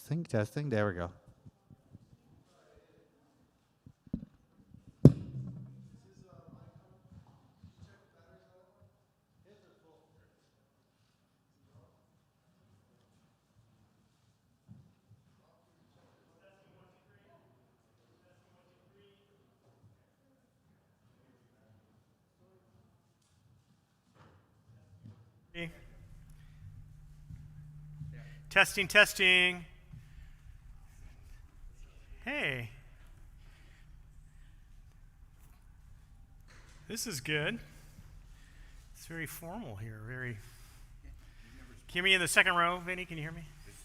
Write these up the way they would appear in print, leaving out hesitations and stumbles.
Testing. There we go. Testing, testing. Hey. This is good. It's very formal here. Very. Can you hear me in the second row, Vinny? Can you hear me? Is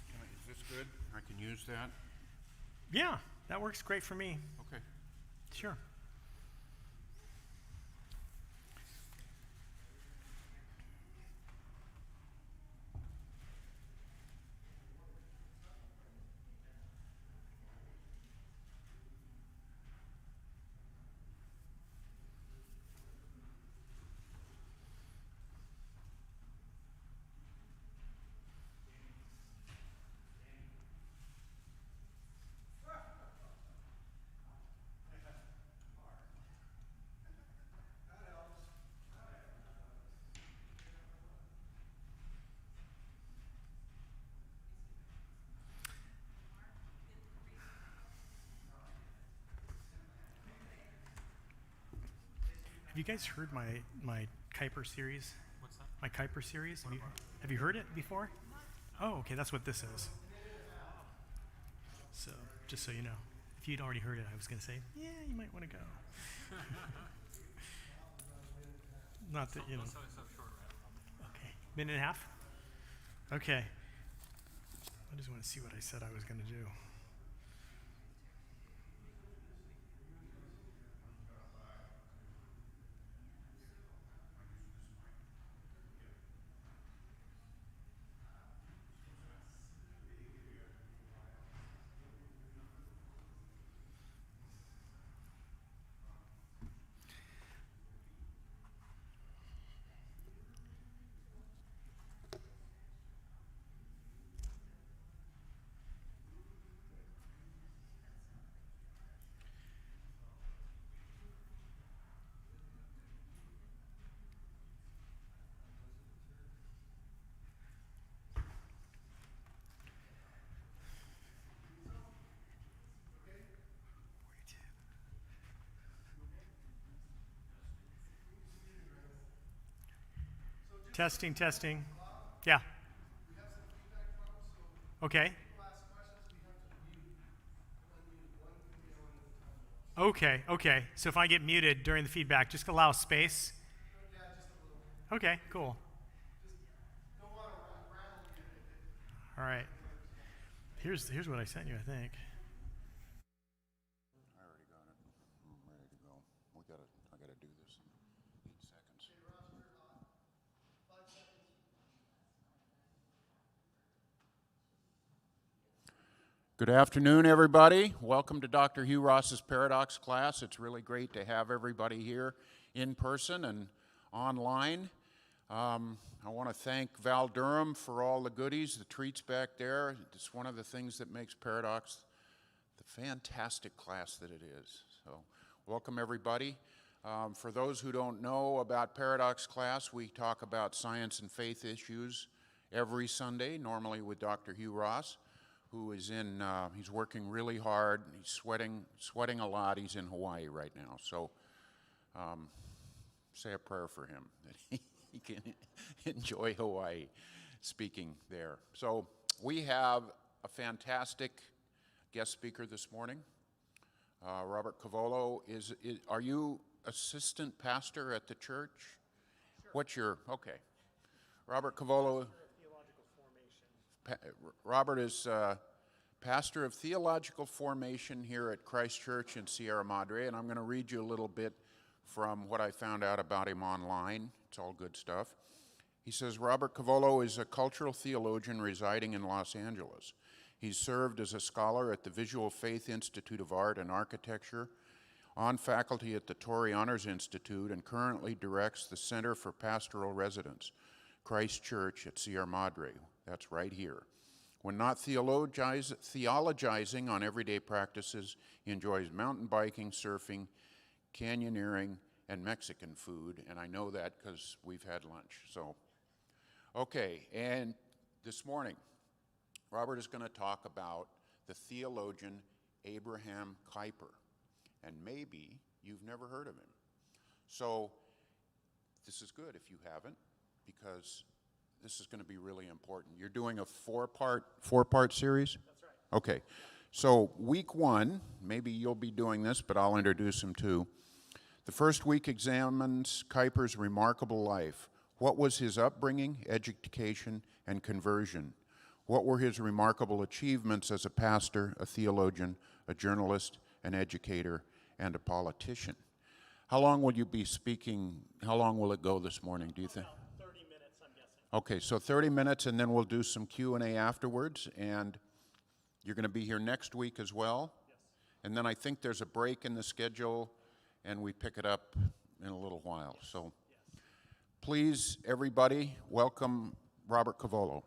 this good? I can use that? Yeah, that works great for me. Okay. Sure. Have you guys heard my Kuyper series? What's that? My Kuyper series? Have you heard it before? Oh, okay, that's what this is. So, just so you know. If you'd already heard it, I was going to say, yeah, you might want to go. Not that, you know. Okay, minute and a half? Okay. I just want to see what I said I was going to do. Testing, testing. Yeah. Okay. Okay, okay. So if I get muted during the feedback, just allow space. Okay, cool. All right. Here's what I sent you, I think. I already got it. I'm ready to go. I gotta do this in 8 seconds. Good afternoon, everybody. Welcome to Dr. Hugh Ross's Paradox class. It's really great to have everybody here in person and online. I want to thank Val Durham for all the goodies, the treats back there. It's one of the things that makes Paradox the fantastic class that it is. So welcome, everybody. For those who don't know about Paradox class, we talk about science and faith issues every Sunday, normally with Dr. Hugh Ross, who is he's working really hard. He's sweating a lot. He's in Hawaii right now. So say a prayer for him that he can enjoy Hawaii speaking there. So we have a fantastic guest speaker this morning. Robert Covolo are you assistant pastor at the church? Sure. What's your, okay. Robert Covolo. Robert is pastor of theological formation here at Christ Church in Sierra Madre, and I'm going to read you a little bit from what I found out about him online. It's all good stuff. He says, Robert Covolo is a cultural theologian residing in Los Angeles. He's served as a scholar at the Visual Faith Institute of Art and Architecture, on faculty at the Torrey Honors Institute, and currently directs the Center for Pastoral Residence, Christ Church at Sierra Madre. That's right here, When not theologizing on everyday practices, he enjoys mountain biking, surfing, canyoneering, and Mexican food. And I know that because we've had lunch. So, okay, and this morning, Robert is going to talk about the theologian Abraham Kuyper. And maybe you've never heard of him. So this is good if you haven't, because this is going to be really important. You're doing a four-part series? That's right. Okay. So week 1, maybe you'll be doing this, but I'll introduce him too. The first week examines Kuyper's remarkable life. What was his upbringing, education, and conversion? What were his remarkable achievements as a pastor, a theologian, a journalist, an educator, and a politician? How long will you be speaking? How long will it go this morning, do you think? About 30 minutes, I'm guessing. Okay, so 30 minutes, and then we'll do some Q&A afterwards, and you're going to be here next week as well? Yes. And then I think there's a break in the schedule, and we pick it up in a little while. So please, everybody, welcome Robert Covolo.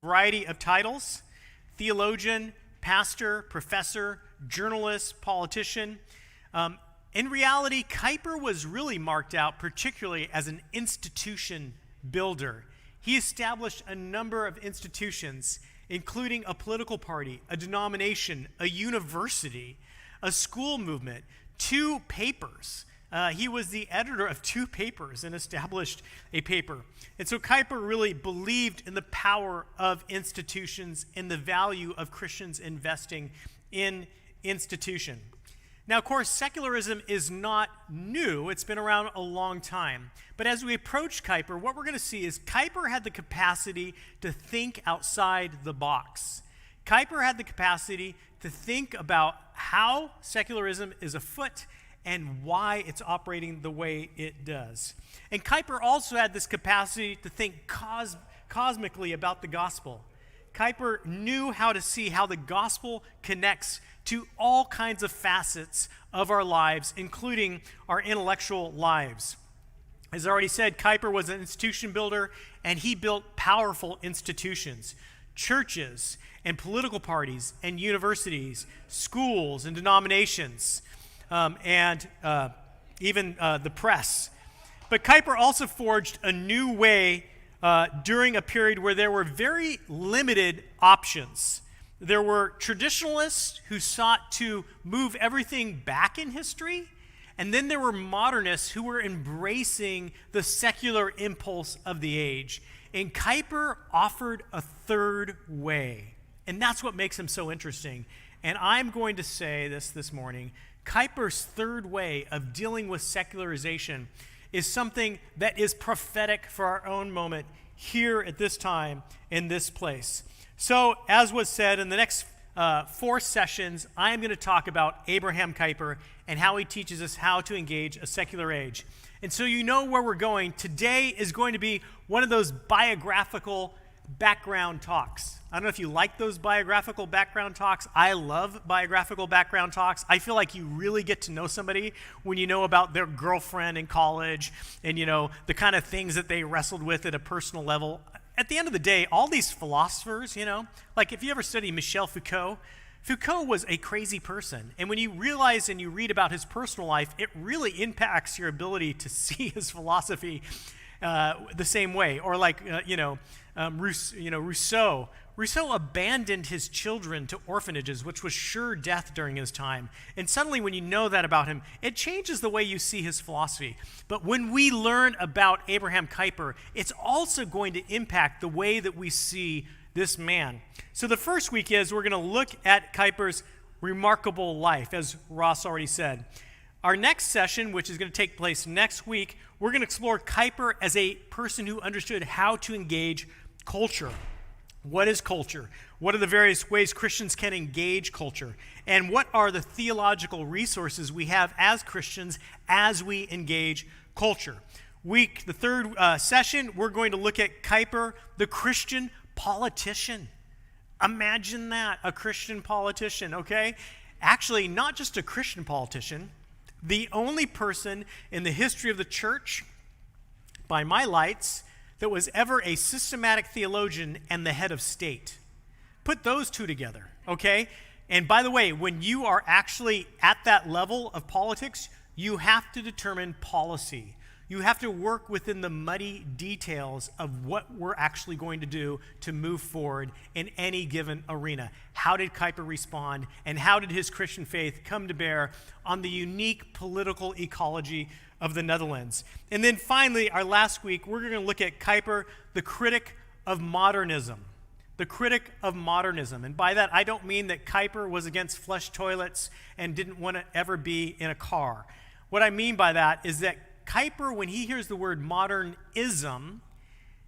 Variety of titles: theologian, pastor, professor, journalist, politician. In reality, Kuyper was really marked out particularly as an institution builder. He established a number of institutions, including a political party, a denomination, a university, a school movement, 2 papers. He was the editor of 2 papers and established a paper. And so Kuyper really believed in the power of institutions and the value of Christians investing in institution. Now, of course, secularism is not new. It's been around a long time. But as we approach Kuyper, what we're going to see is Kuyper had the capacity to think outside the box. Kuyper had the capacity to think about how secularism is afoot and why it's operating the way it does. And Kuyper also had this capacity to think cosmically about the gospel. Kuyper knew how to see how the gospel connects to all kinds of facets of our lives, including our intellectual lives. As I already said, Kuyper was an institution builder, and he built powerful institutions, churches and political parties and universities, schools and denominations, and even the press. But Kuyper also forged a new way during a period where there were very limited options. There were traditionalists who sought to move everything back in history, and then there were modernists who were embracing the secular impulse of the age. And Kuyper offered a third way, and that's what makes him so interesting. And I'm going to say this morning, Kuyper's third way of dealing with secularization is something that is prophetic for our own moment here at this time in this place. So, as was said, in the next 4 sessions, I am going to talk about Abraham Kuyper and how he teaches us how to engage a secular age. And so you know where we're going. Today is going to be one of those biographical background talks. I don't know if you like those biographical background talks. I love biographical background talks. I feel like you really get to know somebody when you know about their girlfriend in college and, you know, the kind of things that they wrestled with at a personal level. At the end of the day, all these philosophers, you know, like if you ever study Michel Foucault, Foucault was a crazy person. And when you realize and you read about his personal life, it really impacts your ability to see his philosophy the same way. Or like, Rousseau. Rousseau abandoned his children to orphanages, which was sure death during his time. And suddenly when you know that about him, it changes the way you see his philosophy. But when we learn about Abraham Kuyper, it's also going to impact the way that we see this man. So the first week is we're going to look at Kuyper's remarkable life, as Ross already said. Our next session, which is going to take place next week, we're going to explore Kuyper as a person who understood how to engage culture. What is culture? What are the various ways Christians can engage culture? And what are the theological resources we have as Christians as we engage culture? The third session, we're going to look at Kuyper, the Christian politician. Imagine that, a Christian politician, okay? Actually, not just a Christian politician, the only person in the history of the church, by my lights, that was ever a systematic theologian and the head of state. Put those two together, okay? And by the way, when you are actually at that level of politics, you have to determine policy. You have to work within the muddy details of what we're actually going to do to move forward in any given arena. How did Kuyper respond, and how did his Christian faith come to bear on the unique political ecology of the Netherlands? And then finally, our last week, we're going to look at Kuyper, the critic of modernism. The critic of modernism. And by that, I don't mean that Kuyper was against flush toilets and didn't want to ever be in a car. What I mean by that is that Kuyper, when he hears the word modernism,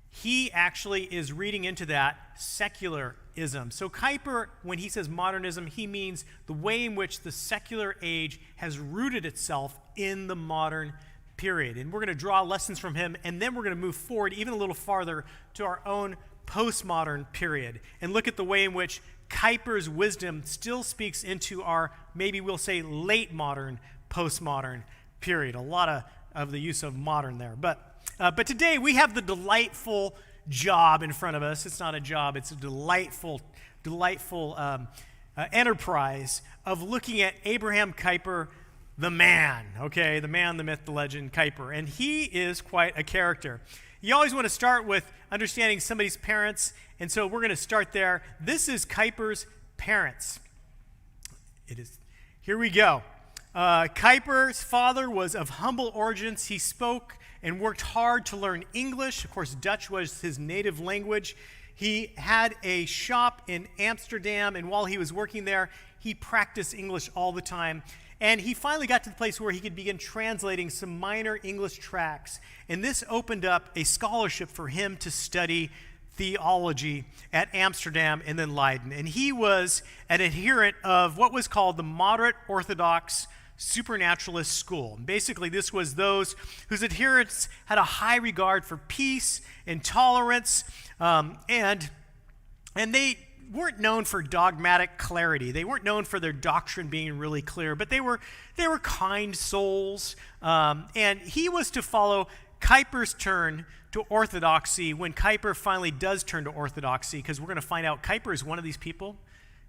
he actually is reading into that secularism. So Kuyper, when he says modernism, he means the way in which the secular age has rooted itself in the modern period. And we're going to draw lessons from him, and then we're going to move forward even a little farther to our own postmodern period and look at the way in which Kuyper's wisdom still speaks into our, maybe we'll say, late modern, postmodern period. A lot of the use of modern there. But today we have the delightful job in front of us. It's not a job, it's a delightful enterprise of looking at Abraham Kuyper, the man, okay? The man, the myth, the legend, Kuyper. And he is quite a character. You always want to start with understanding somebody's parents, and so we're going to start there. This is Kuyper's parents. Here we go. Kuyper's father was of humble origins. He spoke and worked hard to learn English. Of course, Dutch was his native language. He had a shop in Amsterdam, and while he was working there, he practiced English all the time. And he finally got to the place where he could begin translating some minor English tracts. And this opened up a scholarship for him to study theology at Amsterdam and then Leiden. And he was an adherent of what was called the moderate Orthodox supernaturalist school. Basically, this was those whose adherents had a high regard for peace and tolerance, and they weren't known for dogmatic clarity. They weren't known for their doctrine being really clear, but they were kind souls. And he was to follow Kuyper's turn to orthodoxy when Kuyper finally does turn to orthodoxy, because we're going to find out Kuyper is one of these people,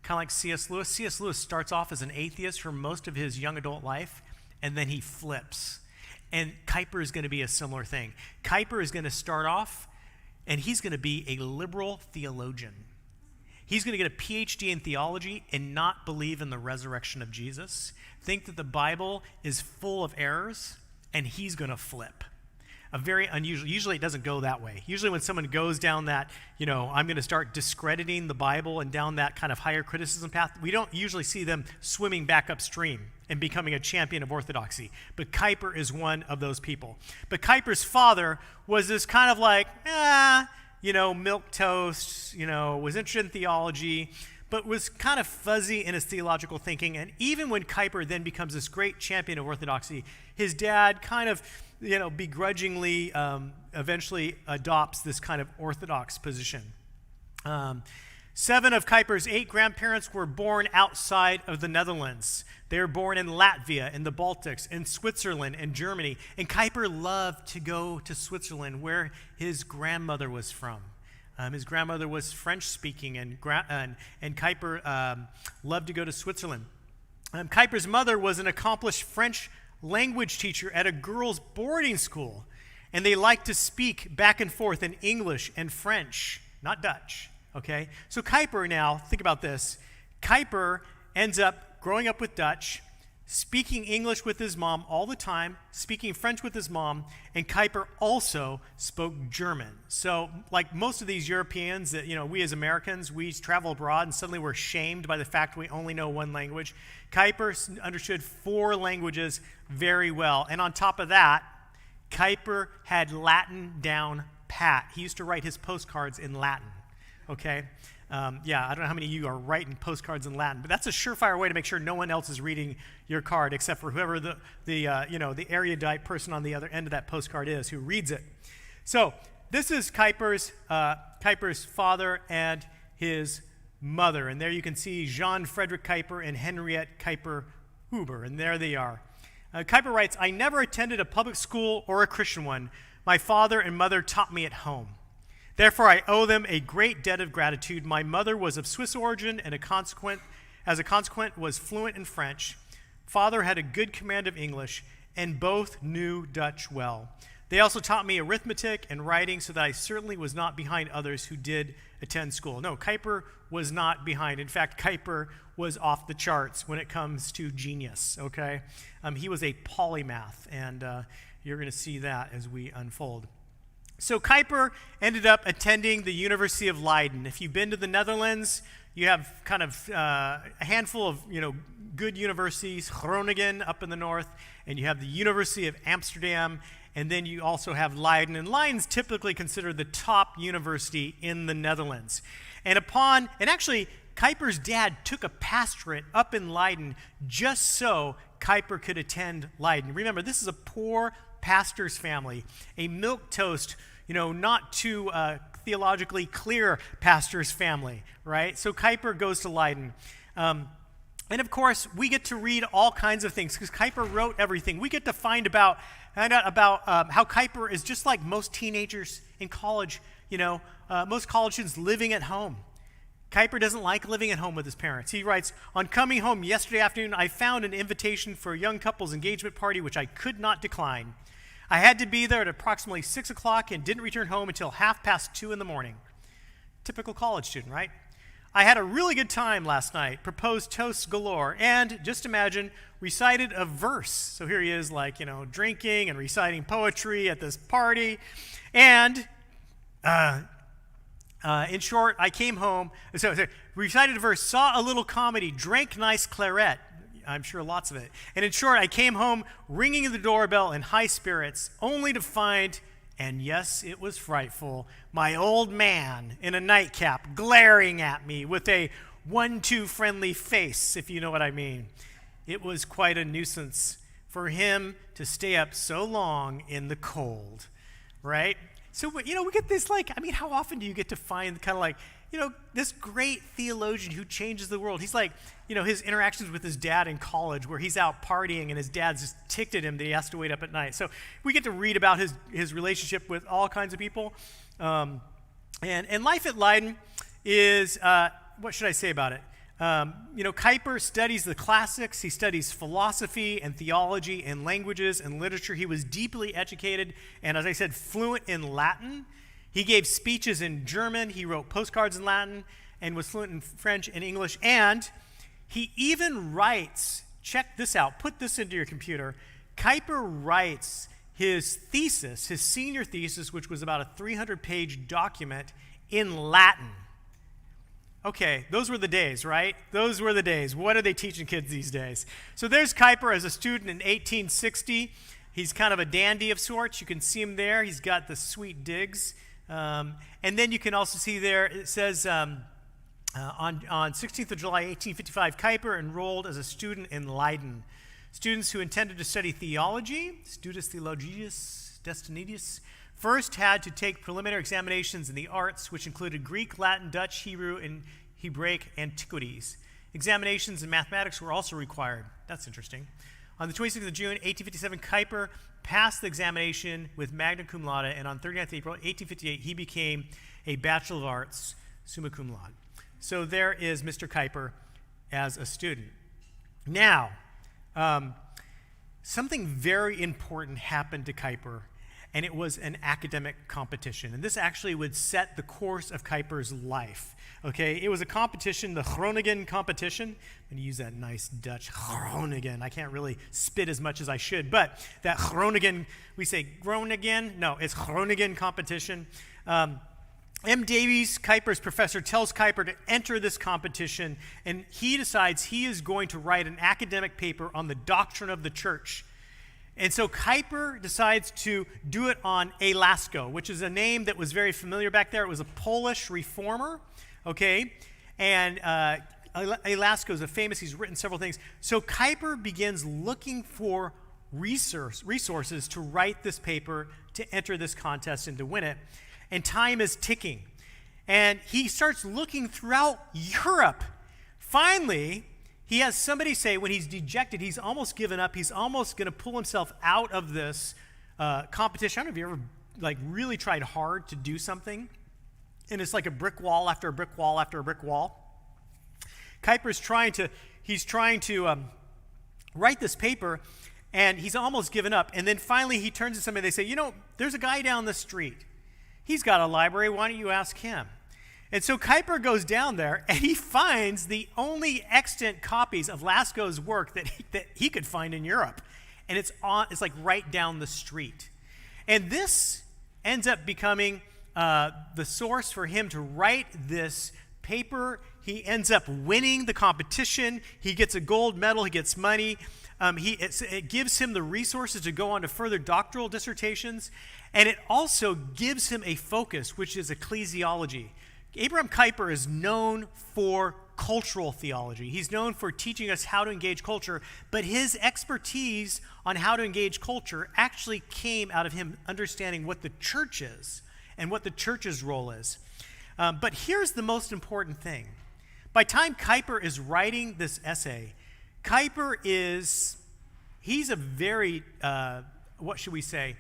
kind of like C.S. Lewis. C.S. Lewis starts off as an atheist for most of his young adult life, and then he flips. And Kuyper is going to be a similar thing. Kuyper is going to start off, and he's going to be a liberal theologian. He's going to get a PhD in theology and not believe in the resurrection of Jesus, think that the Bible is full of errors, and he's going to flip. A very unusual, usually it doesn't go that way. Usually when someone goes down that, I'm going to start discrediting the Bible and down that kind of higher criticism path, we don't usually see them swimming back upstream and becoming a champion of orthodoxy. But Kuyper is one of those people. But Kuyper's father was this kind of like, milquetoast, was interested in theology, but was kind of fuzzy in his theological thinking. And even when Kuyper then becomes this great champion of orthodoxy, his dad kind of, begrudgingly eventually adopts this kind of orthodox position. 7 of Kuyper's 8 grandparents were born outside of the Netherlands. They were born in Latvia, in the Baltics, in Switzerland, and Germany. And Kuyper loved to go to Switzerland, where his grandmother was from. His grandmother was French-speaking, and Kuyper loved to go to Switzerland. Kuyper's mother was an accomplished French language teacher at a girls' boarding school, and they liked to speak back and forth in English and French, not Dutch, okay? So Kuyper now, think about this. Kuyper ends up growing up with Dutch, speaking English with his mom all the time, speaking French with his mom, and Kuyper also spoke German. So like most of these Europeans that, we as Americans, we travel abroad and suddenly we're shamed by the fact we only know one language. Kuyper understood 4 languages very well. And on top of that, Kuyper had Latin down pat. He used to write his postcards in Latin, okay? I don't know how many of you are writing postcards in Latin, but that's a surefire way to make sure no one else is reading your card except for whoever the erudite person on the other end of that postcard is who reads it. So this is Kuyper's father and his mother, and there you can see Jean Frederick Kuyper and Henriette Kuyper Huber, and there they are. Kuyper writes, "I never attended a public school or a Christian one. My father and mother taught me at home. Therefore, I owe them a great debt of gratitude. My mother was of Swiss origin and as a consequence was fluent in French. Father had a good command of English, and both knew Dutch well. They also taught me arithmetic and writing, so that I certainly was not behind others who did attend school." No, Kuyper was not behind. In fact, Kuyper was off the charts when it comes to genius, okay? He was a polymath, and you're going to see that as we unfold. So Kuyper ended up attending the University of Leiden. If you've been to the Netherlands, you have kind of a handful of good universities, Groningen up in the north, and you have the University of Amsterdam, and then you also have Leiden. And Leiden's typically considered the top university in the Netherlands. And actually, Kuyper's dad took a pastorate up in Leiden just so Kuyper could attend Leiden. Remember, this is a poor pastor's family, a milquetoast, not too theologically clear pastor's family, right? So Kuyper goes to Leiden. And of course, we get to read all kinds of things because Kuyper wrote everything. We get to find out about how Kuyper is just like most teenagers in college, most college students living at home. Kuyper doesn't like living at home with his parents. He writes, "On coming home yesterday afternoon, I found an invitation for a young couple's engagement party, which I could not decline. I had to be there at approximately 6 o'clock and didn't return home until 2:30 in the morning." Typical college student, right? "I had a really good time last night, proposed toasts galore, and, just imagine, recited a verse." So here he is, drinking and reciting poetry at this party. And, in short, I came home, recited a verse, saw a little comedy, drank nice claret. I'm sure lots of it. And in short, I came home ringing the doorbell in high spirits, only to find, and yes, it was frightful, my old man in a nightcap glaring at me with a 1-2 friendly face, if you know what I mean. it was quite a nuisance for him to stay up so long in the cold, right? So, we get this, how often do you get to find kind of this great theologian who changes the world? He's like, his interactions with his dad in college where he's out partying and his dad's just ticked at him that he has to wait up at night. So we get to read about his relationship with all kinds of people. And life at Leiden is, what should I say about it? Kuyper studies the classics. He studies philosophy and theology and languages and literature. He was deeply educated and, as I said, fluent in Latin. He gave speeches in German. He wrote postcards in Latin and was fluent in French and English. And he even writes, check this out, put this into your computer. Kuyper writes his thesis, his senior thesis, which was about a 300-page document in Latin. Okay, those were the days, right? Those were the days. What are they teaching kids these days? So there's Kuyper as a student in 1860. He's kind of a dandy of sorts. You can see him there. He's got the sweet digs. And then you can also see there, it says on 16th of July, 1855, Kuyper enrolled as a student in Leiden. Students who intended to study theology, Studus Theologius Destinidis, first had to take preliminary examinations in the arts, which included Greek, Latin, Dutch, Hebrew, and Hebraic antiquities. Examinations in mathematics were also required. That's interesting. On the 26th of June, 1857, Kuyper passed the examination with magna cum laude, and on 30th April, 1858, he became a Bachelor of Arts, summa cum laude. So there is Mr. Kuyper as a student. Now, something very important happened to Kuyper, and it was an academic competition. And this actually would set the course of Kuyper's life. Okay, it was a competition, the Groningen competition. I'm going to use that nice Dutch Groningen. I can't really spit as much as I should, but that Groningen, we say Groningen? No, it's Groningen competition. M. Davies, Kuyper's professor, tells Kuyper to enter this competition, and he decides he is going to write an academic paper on the doctrine of the church. And so Kuyper decides to do it on Elasko, which is a name that was very familiar back there. It was a Polish reformer, okay? And Elasko is he's written several things. So Kuyper begins looking for resources to write this paper, to enter this contest and to win it. And time is ticking. And he starts looking throughout Europe. Finally, he has somebody say, when he's dejected, he's almost given up, he's almost going to pull himself out of this competition. I don't know if you ever really tried hard to do something, and it's like a brick wall after a brick wall after a brick wall. Kuyper's trying to write this paper, and he's almost given up. And then finally he turns to somebody, they say, there's a guy down the street. He's got a library, why don't you ask him? And so Kuyper goes down there, and he finds the only extant copies of Lasko's work that he could find in Europe. And it's like right down the street. And this ends up becoming the source for him to write this paper. He ends up winning the competition. He gets a gold medal. He gets money. It gives him the resources to go on to further doctoral dissertations. And it also gives him a focus, which is ecclesiology. Abraham Kuyper is known for cultural theology. He's known for teaching us how to engage culture, but his expertise on how to engage culture actually came out of him understanding what the church is and what the church's role is. But here's the most important thing. By the time Kuyper is writing this essay, he's a very, what should we say?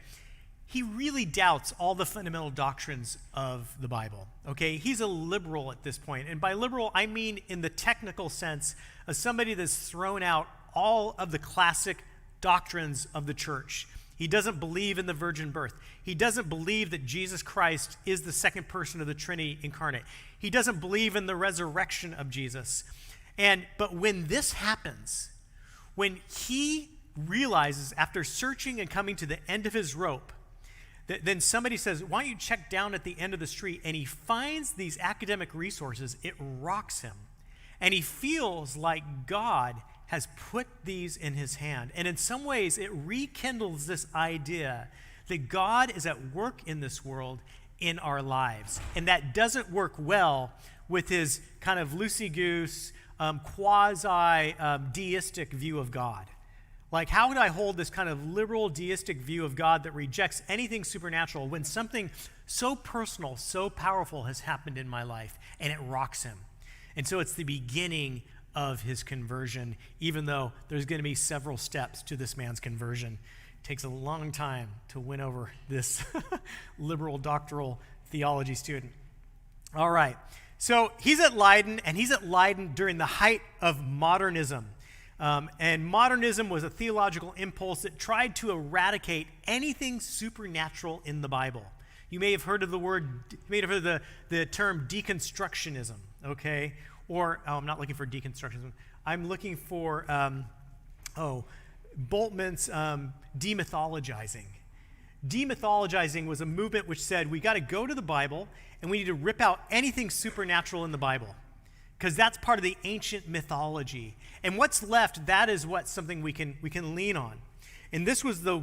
He really doubts all the fundamental doctrines of the Bible, okay? He's a liberal at this point. And by liberal, I mean in the technical sense of somebody that's thrown out all of the classic doctrines of the church. He doesn't believe in the virgin birth. He doesn't believe that Jesus Christ is the second person of the Trinity incarnate. He doesn't believe in the resurrection of Jesus. But when this happens, when he realizes after searching and coming to the end of his rope, then somebody says, why don't you check down at the end of the street? And he finds these academic resources. It rocks him. And he feels like God has put these in his hand. And in some ways, it rekindles this idea that God is at work in this world in our lives. And that doesn't work well with his kind of loosey-goose, quasi-deistic view of God. Like, how could I hold this kind of liberal deistic view of God that rejects anything supernatural when something so personal, so powerful has happened in my life, and it rocks him? And so it's the beginning of his conversion, even though there's going to be several steps to this man's conversion. It takes a long time to win over this liberal doctoral theology student. All right, so he's at Leiden, and he's at Leiden during the height of modernism. And modernism was a theological impulse that tried to eradicate anything supernatural in the Bible. You may have heard of the term deconstructionism, okay? Or, I'm not looking for deconstructionism. I'm looking for, Boltman's demythologizing. Demythologizing was a movement which said we got to go to the Bible and we need to rip out anything supernatural in the Bible, because that's part of the ancient mythology. And what's left, that is what something we can lean on. And this was the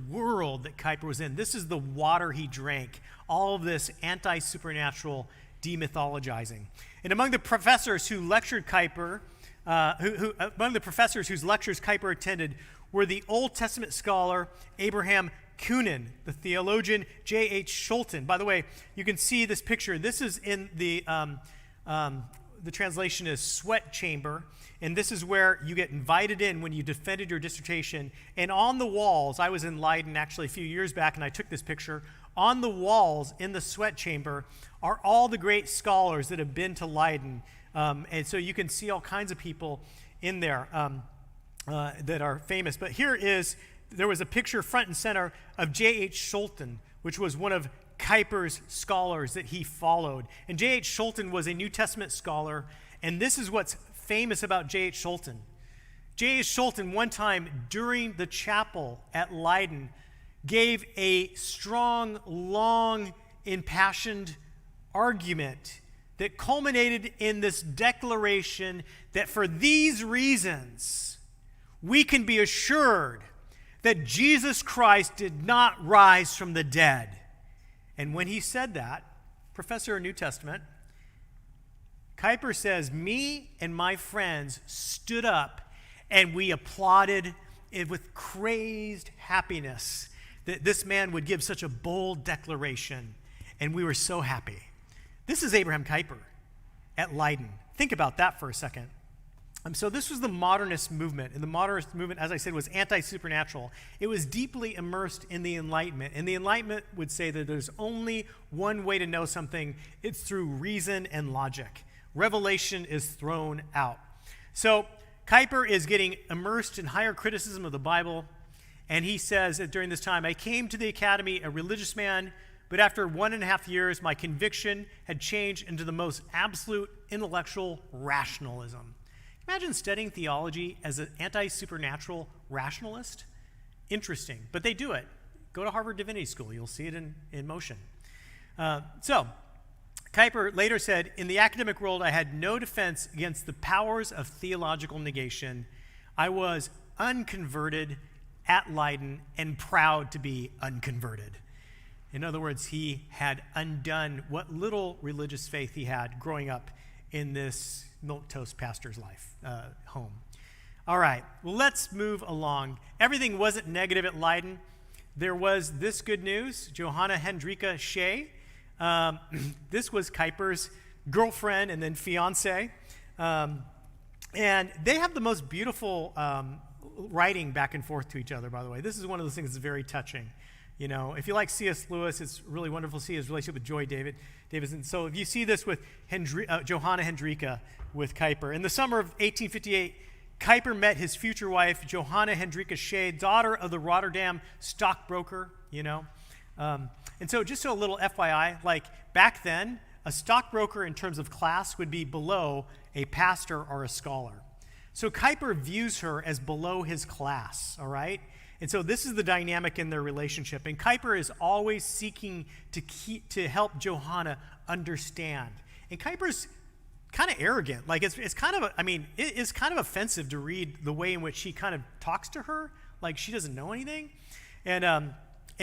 world that Kuyper was in. This is the water he drank, all of this anti-supernatural demythologizing. And among the professors who lectured Kuyper, among the professors whose lectures Kuyper attended were the Old Testament scholar Abraham Kuyper, the theologian J.H. Schulten. By the way, you can see this picture. This is in the translation is sweat chamber, and this is where you get invited in when you defended your dissertation. And on the walls, I was in Leiden actually a few years back, and I took this picture. On the walls in the sweat chamber are all the great scholars that have been to Leiden. And so you can see all kinds of people in there that are famous. But there was a picture front and center of J.H. Schulten, which was one of Kuyper's scholars that he followed. And J.H. Schulten was a New Testament scholar, and this is what's famous about J.H. Schulten. J.H. Schulten, one time during the chapel at Leiden, gave a strong, long, impassioned argument that culminated in this declaration that for these reasons, we can be assured that Jesus Christ did not rise from the dead. And when he said that, professor of New Testament, Kuyper says, me and my friends stood up and we applauded it with crazed happiness that this man would give such a bold declaration, and we were so happy. This is Abraham Kuyper at Leiden. Think about that for a second. So this was the modernist movement, and the modernist movement, as I said, was anti-supernatural. It was deeply immersed in the Enlightenment, and the Enlightenment would say that there's only one way to know something. It's through reason and logic. Revelation is thrown out. So Kuyper is getting immersed in higher criticism of the Bible, and he says that during this time, I came to the academy a religious man, but after 1.5 years, my conviction had changed into the most absolute intellectual rationalism. Imagine studying theology as an anti-supernatural rationalist. Interesting, but they do it. Go to Harvard Divinity School. You'll see it in motion. So Kuyper later said, in the academic world, I had no defense against the powers of theological negation. I was unconverted at Leiden and proud to be unconverted. In other words, he had undone what little religious faith he had growing up in this milquetoast pastor's life, home. All right, well, let's move along. Everything wasn't negative at Leiden. There was this good news. Johanna Hendrika Shea. This was Kuyper's girlfriend and then fiance. And they have the most beautiful writing back and forth to each other, by the way. This is one of those things that's very touching. You know, if you like C.S. Lewis, it's really wonderful to see his relationship with Joy Davidson. So if you see this with Johanna Hendrika with Kuyper. In the summer of 1858, Kuyper met his future wife, Johanna Hendrika Shea, daughter of the Rotterdam stockbroker, you know. And so just so a little FYI, like back then, a stockbroker in terms of class would be below a pastor or a scholar. So Kuyper views her as below his class, all right? And so this is the dynamic in their relationship. And Kuyper is always seeking to help Johanna understand. And Kuyper's kind of arrogant. Like it's kind of, it is kind of offensive to read the way in which he kind of talks to her, like she doesn't know anything. And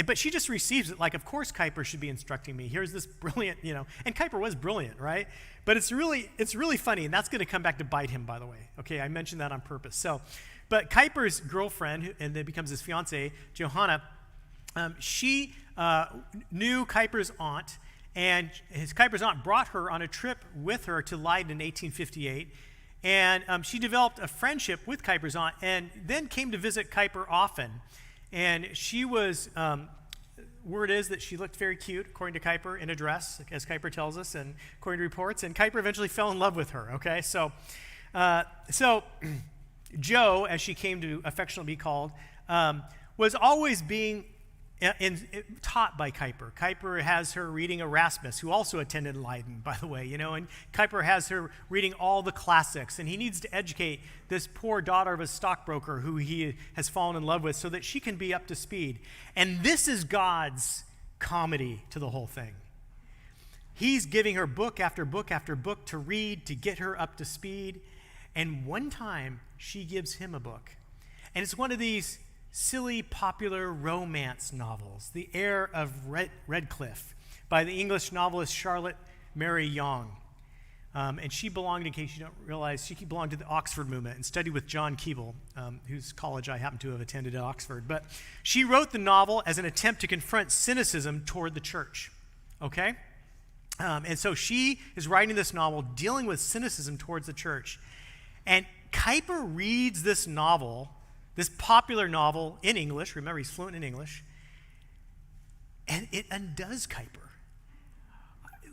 But she just receives it like, of course Kuyper should be instructing me. Here's this brilliant, and Kuyper was brilliant, right? But it's really funny, and that's going to come back to bite him, by the way. Okay, I mentioned that on purpose. But Kuyper's girlfriend, and then becomes his fiancée, Johanna, she knew Kuyper's aunt, and Kuyper's aunt brought her on a trip with her to Leiden in 1858, and she developed a friendship with Kuyper's aunt, and then came to visit Kuyper often. And she was, word is that she looked very cute, according to Kuyper, in a dress, as Kuyper tells us, and according to reports, and Kuyper eventually fell in love with her, okay? So Jo, as she came to affectionately be called, was always being taught by Kuyper. Kuyper has her reading Erasmus, who also attended Leiden, by the way, and Kuyper has her reading all the classics, and he needs to educate this poor daughter of a stockbroker who he has fallen in love with so that she can be up to speed. And this is God's comedy to the whole thing. He's giving her book after book after book to read to get her up to speed, and one time she gives him a book. And it's one of these silly, popular romance novels, The Heir of Redcliffe, by the English novelist Charlotte Mary Yonge. And she belonged, in case you don't realize, she belonged to the Oxford movement and studied with John Keble, whose college I happen to have attended at Oxford. But she wrote the novel as an attempt to confront cynicism toward the church, okay? And so she is writing this novel dealing with cynicism towards the church. And Kuyper reads this novel, this popular novel in English. Remember, he's fluent in English. And it undoes Kuyper.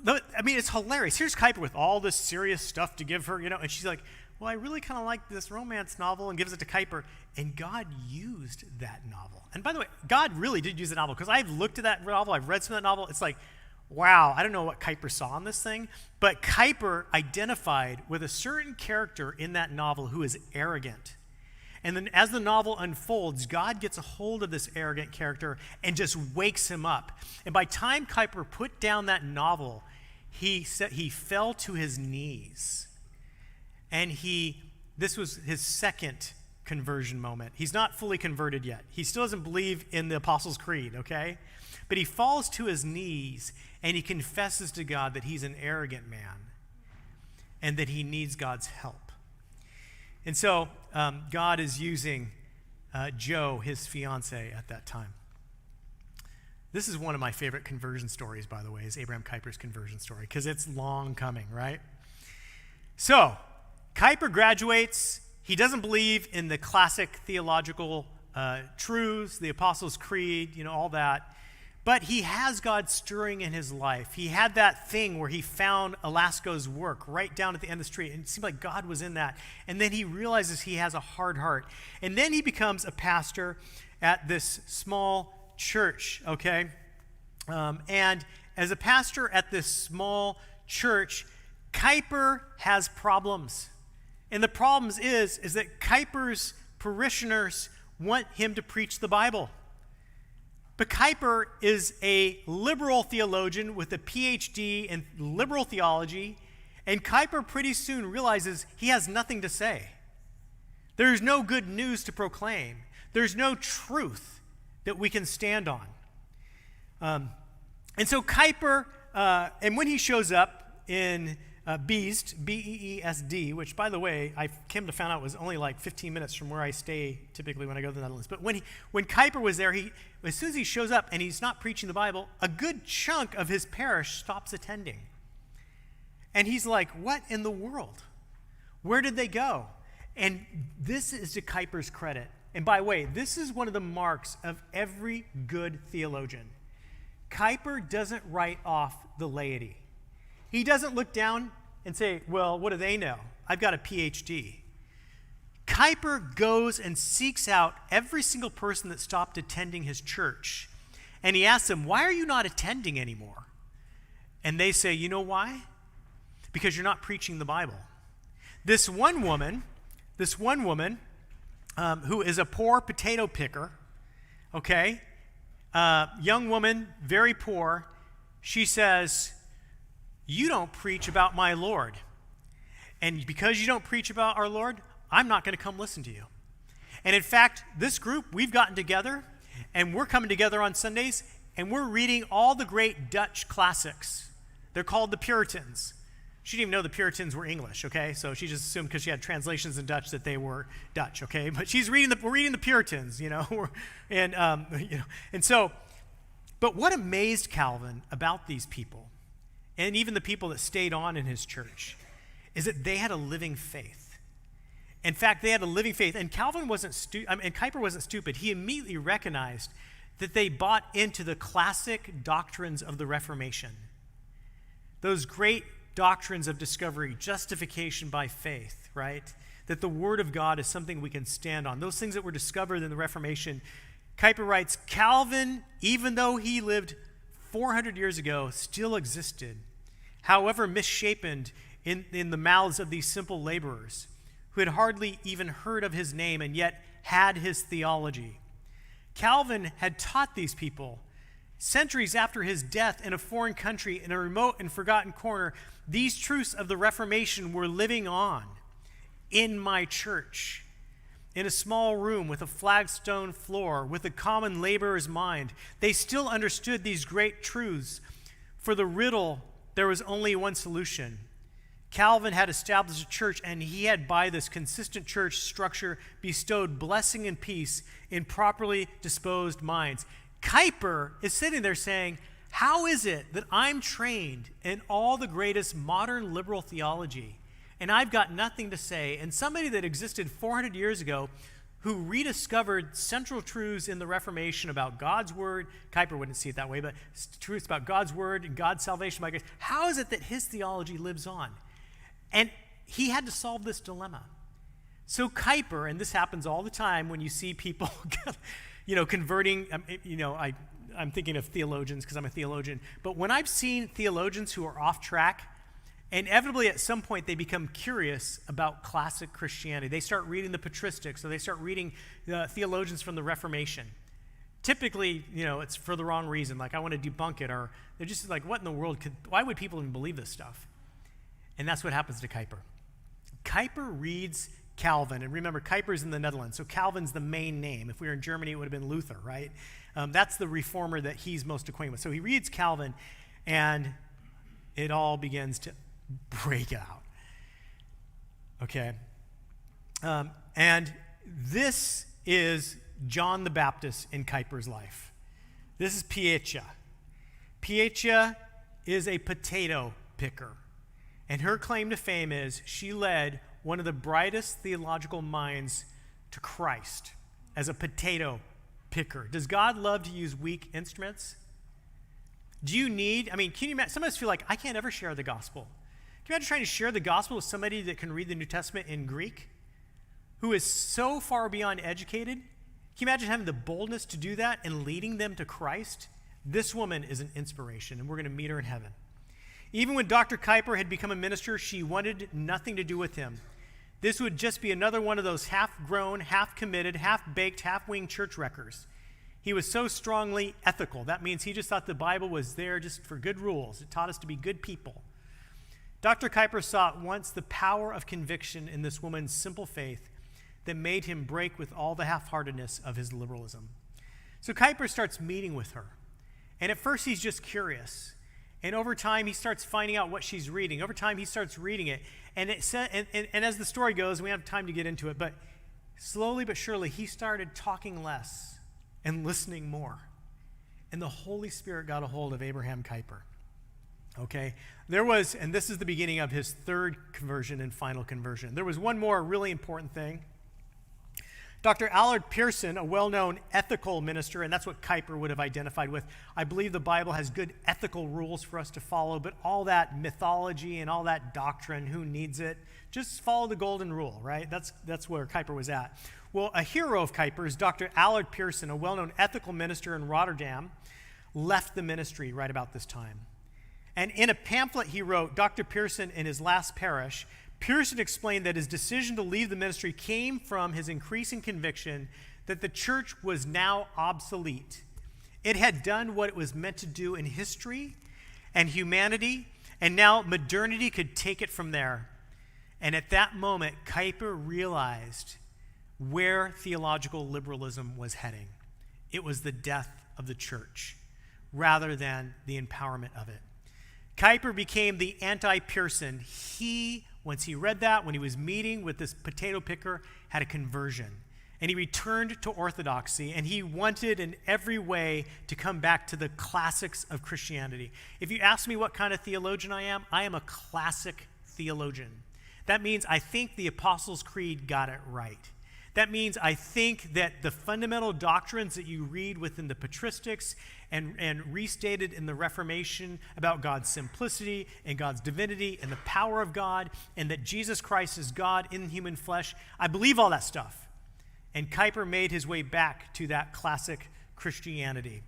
I mean, it's hilarious. Here's Kuyper with all this serious stuff to give her, and she's like, well, I really kind of like this romance novel, and gives it to Kuyper. And God used that novel. And by the way, God really did use the novel, because I've looked at that novel, I've read some of that novel. It's like, wow, I don't know what Kuyper saw in this thing, but Kuyper identified with a certain character in that novel who is arrogant. And then as the novel unfolds, God gets a hold of this arrogant character and just wakes him up. And by the time Kuyper put down that novel, he fell to his knees. And this was his second conversion moment. He's not fully converted yet. He still doesn't believe in the Apostles' Creed, okay? But he falls to his knees and he confesses to God that he's an arrogant man and that he needs God's help. And so God is using Jo, his fiancée, at that time. This is one of my favorite conversion stories, by the way, is Abraham Kuyper's conversion story, because it's long coming, right? So Kuyper graduates. He doesn't believe in the classic theological truths, the Apostles' Creed, all that. But he has God stirring in his life. He had that thing where he found Alasko's work right down at the end of the street, and it seemed like God was in that. And then he realizes he has a hard heart. And then he becomes a pastor at this small church, okay? And as a pastor at this small church, Kuyper has problems. And the problems is that Kuyper's parishioners want him to preach the Bible. But Kuyper is a liberal theologian with a PhD in liberal theology, and Kuyper pretty soon realizes he has nothing to say. There's no good news to proclaim. There's no truth that we can stand on. And so Kuyper, and when he shows up in Beesd, B-E-E-S-D, which, by the way, I came to find out was only like 15 minutes from where I stay typically when I go to the Netherlands. But when Kuyper was there, as soon as he shows up and he's not preaching the Bible, a good chunk of his parish stops attending. And he's like, what in the world? Where did they go? And this is to Kuyper's credit. And by the way, this is one of the marks of every good theologian. Kuyper doesn't write off the laity. He doesn't look down and say, well, what do they know? I've got a PhD. Kuyper goes and seeks out every single person that stopped attending his church. And he asks them, why are you not attending anymore? And they say, you know why? Because you're not preaching the Bible. This one woman who is a poor potato picker, okay, young woman, very poor, she says, you don't preach about my Lord. And because you don't preach about our Lord, I'm not going to come listen to you. And in fact, this group, we've gotten together, and we're coming together on Sundays, and we're reading all the great Dutch classics. They're called the Puritans. She didn't even know the Puritans were English, okay? So she just assumed because she had translations in Dutch that they were Dutch, okay? But we're reading the Puritans, you know? But what amazed Calvin about these people, and even the people that stayed on in his church, is that they had a living faith. In fact, they had a living faith, and Kuyper wasn't stupid. He immediately recognized that they bought into the classic doctrines of the Reformation. Those great doctrines of discovery, justification by faith, right? That the Word of God is something we can stand on. Those things that were discovered in the Reformation. Kuyper writes, Calvin, even though he lived 400 years ago, still existed, however misshapen in the mouths of these simple laborers who had hardly even heard of his name and yet had his theology. Calvin had taught these people, centuries after his death in a foreign country in a remote and forgotten corner, these truths of the Reformation were living on in my church, in a small room with a flagstone floor, with a common laborer's mind. They still understood these great truths. For the riddle, there was only one solution. Calvin had established a church, and he had, by this consistent church structure, bestowed blessing and peace in properly disposed minds. Kuyper is sitting there saying, how is it that I'm trained in all the greatest modern liberal theology, and I've got nothing to say, and somebody that existed 400 years ago who rediscovered central truths in the Reformation about God's Word, Kuyper wouldn't see it that way, but truths about God's Word and God's salvation by grace, how is it that his theology lives on? And he had to solve this dilemma. So Kuyper, and this happens all the time when you see people converting, I'm thinking of theologians because I'm a theologian, but when I've seen theologians who are off track, inevitably at some point they become curious about classic Christianity. They start reading the patristics, or they start reading the theologians from the Reformation. Typically, it's for the wrong reason, like I want to debunk it, or they're just like, what in the world, why would people even believe this stuff? And that's what happens to Kuyper. Kuyper reads Calvin, and remember, Kuyper's in the Netherlands, so Calvin's the main name. If we were in Germany, it would have been Luther, right? That's the reformer that he's most acquainted with. So he reads Calvin, and it all begins to break out. Okay? And this is John the Baptist in Kuyper's life. This is Pietja. Pietja is a potato picker. And her claim to fame is she led one of the brightest theological minds to Christ as a potato picker. Does God love to use weak instruments? Can you imagine, some of us feel like, I can't ever share the gospel. Can you imagine trying to share the gospel with somebody that can read the New Testament in Greek, who is so far beyond educated? Can you imagine having the boldness to do that and leading them to Christ? This woman is an inspiration, and we're going to meet her in heaven. Even when Dr. Kuyper had become a minister, she wanted nothing to do with him. This would just be another one of those half-grown, half-committed, half-baked, half-winged church wreckers. He was so strongly ethical. That means he just thought the Bible was there just for good rules. It taught us to be good people. Dr. Kuyper saw at once the power of conviction in this woman's simple faith that made him break with all the half-heartedness of his liberalism. So Kuyper starts meeting with her. And at first he's just curious. And over time, he starts finding out what she's reading. Over time, he starts reading it. And as the story goes, we have time to get into it, but slowly but surely, he started talking less and listening more. And the Holy Spirit got a hold of Abraham Kuyper. Okay? And this is the beginning of his third conversion and final conversion. There was one more really important thing. Dr. Allard Pearson, a well-known ethical minister, and that's what Kuyper would have identified with. I believe the Bible has good ethical rules for us to follow, but all that mythology and all that doctrine, who needs it? Just follow the golden rule, right? That's where Kuyper was at. Well, a hero of Kuyper is Dr. Allard Pearson, a well-known ethical minister in Rotterdam, left the ministry right about this time. And in a pamphlet he wrote, Dr. Pearson in his last parish, Pearson explained that his decision to leave the ministry came from his increasing conviction that the church was now obsolete. It had done what it was meant to do in history and humanity, and now modernity could take it from there. And at that moment, Kuyper realized where theological liberalism was heading. It was the death of the church rather than the empowerment of it. Kuyper became the anti-Pearson. Once he read that, when he was meeting with this potato picker, had a conversion. And he returned to orthodoxy, and he wanted in every way to come back to the classics of Christianity. If you ask me what kind of theologian I am a classic theologian. That means I think the Apostles' Creed got it right. That means I think that the fundamental doctrines that you read within the patristics and restated in the Reformation about God's simplicity and God's divinity and the power of God and that Jesus Christ is God in human flesh, I believe all that stuff. And Kuyper made his way back to that classic Christianity,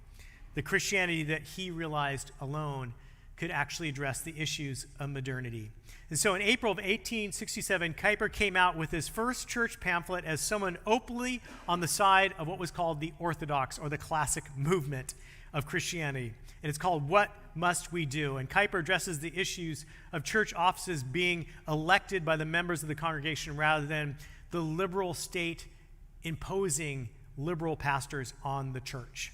the Christianity that he realized alone could actually address the issues of modernity. And so in April of 1867, Kuyper came out with his first church pamphlet as someone openly on the side of what was called the Orthodox or the classic movement of Christianity. And it's called What Must We Do? And Kuyper addresses the issues of church offices being elected by the members of the congregation rather than the liberal state imposing liberal pastors on the church.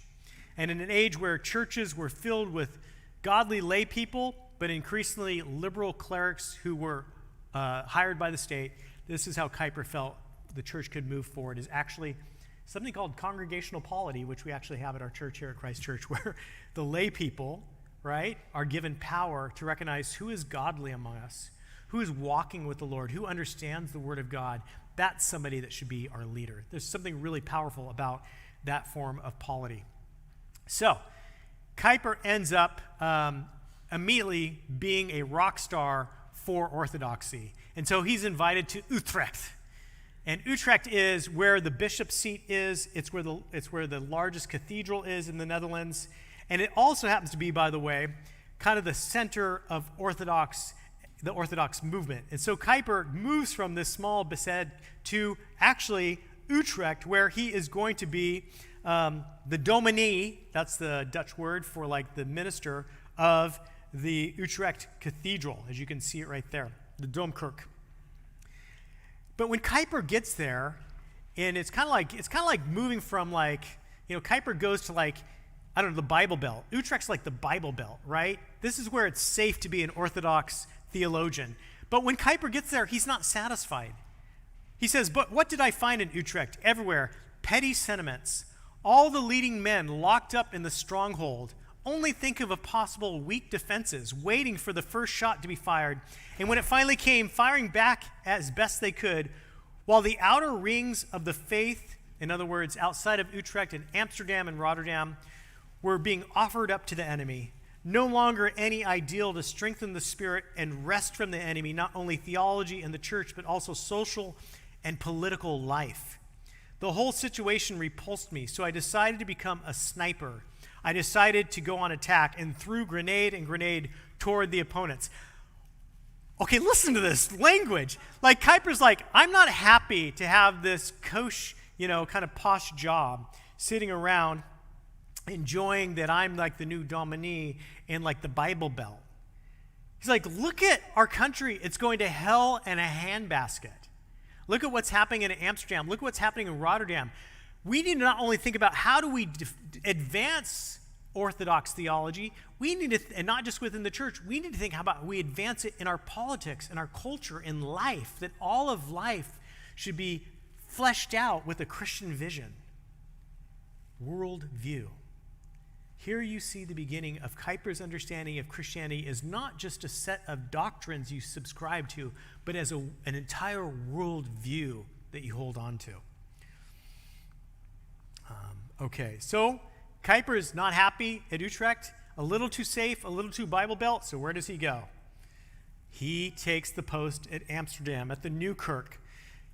And in an age where churches were filled with godly lay people, but increasingly liberal clerics who were hired by the state, this is how Kuyper felt the church could move forward, is actually something called congregational polity, which we actually have at our church here at Christ Church, where the lay people, right, are given power to recognize who is godly among us, who is walking with the Lord, who understands the Word of God. That's somebody that should be our leader. There's something really powerful about that form of polity. So, Kuyper ends up immediately being a rock star for orthodoxy. And so he's invited to Utrecht. And Utrecht is where the bishop's seat is. It's where the largest cathedral is in the Netherlands. And it also happens to be, by the way, kind of the center of the Orthodox movement. And so Kuyper moves from this small Besed to actually Utrecht, where he is going to be the dominee, that's the Dutch word for like the minister of the Utrecht Cathedral, as you can see it right there, the Domkerk. But when Kuyper gets there, and it's kind of like moving from Kuyper goes to the Bible Belt. Utrecht's like the Bible Belt, right? This is where it's safe to be an Orthodox theologian. But when Kuyper gets there, he's not satisfied. He says, "But what did I find in Utrecht? Everywhere, petty sentiments. All the leading men locked up in the stronghold. Only think of possible weak defenses, waiting for the first shot to be fired. And when it finally came, firing back as best they could, while the outer rings of the faith, in other words, outside of Utrecht and Amsterdam and Rotterdam, were being offered up to the enemy. No longer any ideal to strengthen the spirit and wrest from the enemy, not only theology and the church, but also social and political life. The whole situation repulsed me, so I decided to become a sniper. I decided to go on attack and threw grenade and grenade toward the opponents." Okay, listen to this language. Like Kuyper's like, I'm not happy to have this kind of posh job sitting around enjoying that I'm like the new dominee in like the Bible Belt. He's like, look at our country. It's going to hell in a handbasket. Look at what's happening in Amsterdam. Look at what's happening in Rotterdam. We need to not only think about how do we advance Orthodox theology, we need to, and not just within the church, we need to think how about we advance it in our politics, in our culture, in life, that all of life should be fleshed out with a Christian vision, world view. Here you see the beginning of Kuyper's understanding of Christianity is not just a set of doctrines you subscribe to, but as an entire world view that you hold on to. Okay, so Kuyper is not happy at Utrecht, a little too safe, a little too Bible Belt, so where does he go? He takes the post at Amsterdam, at the Newkirk.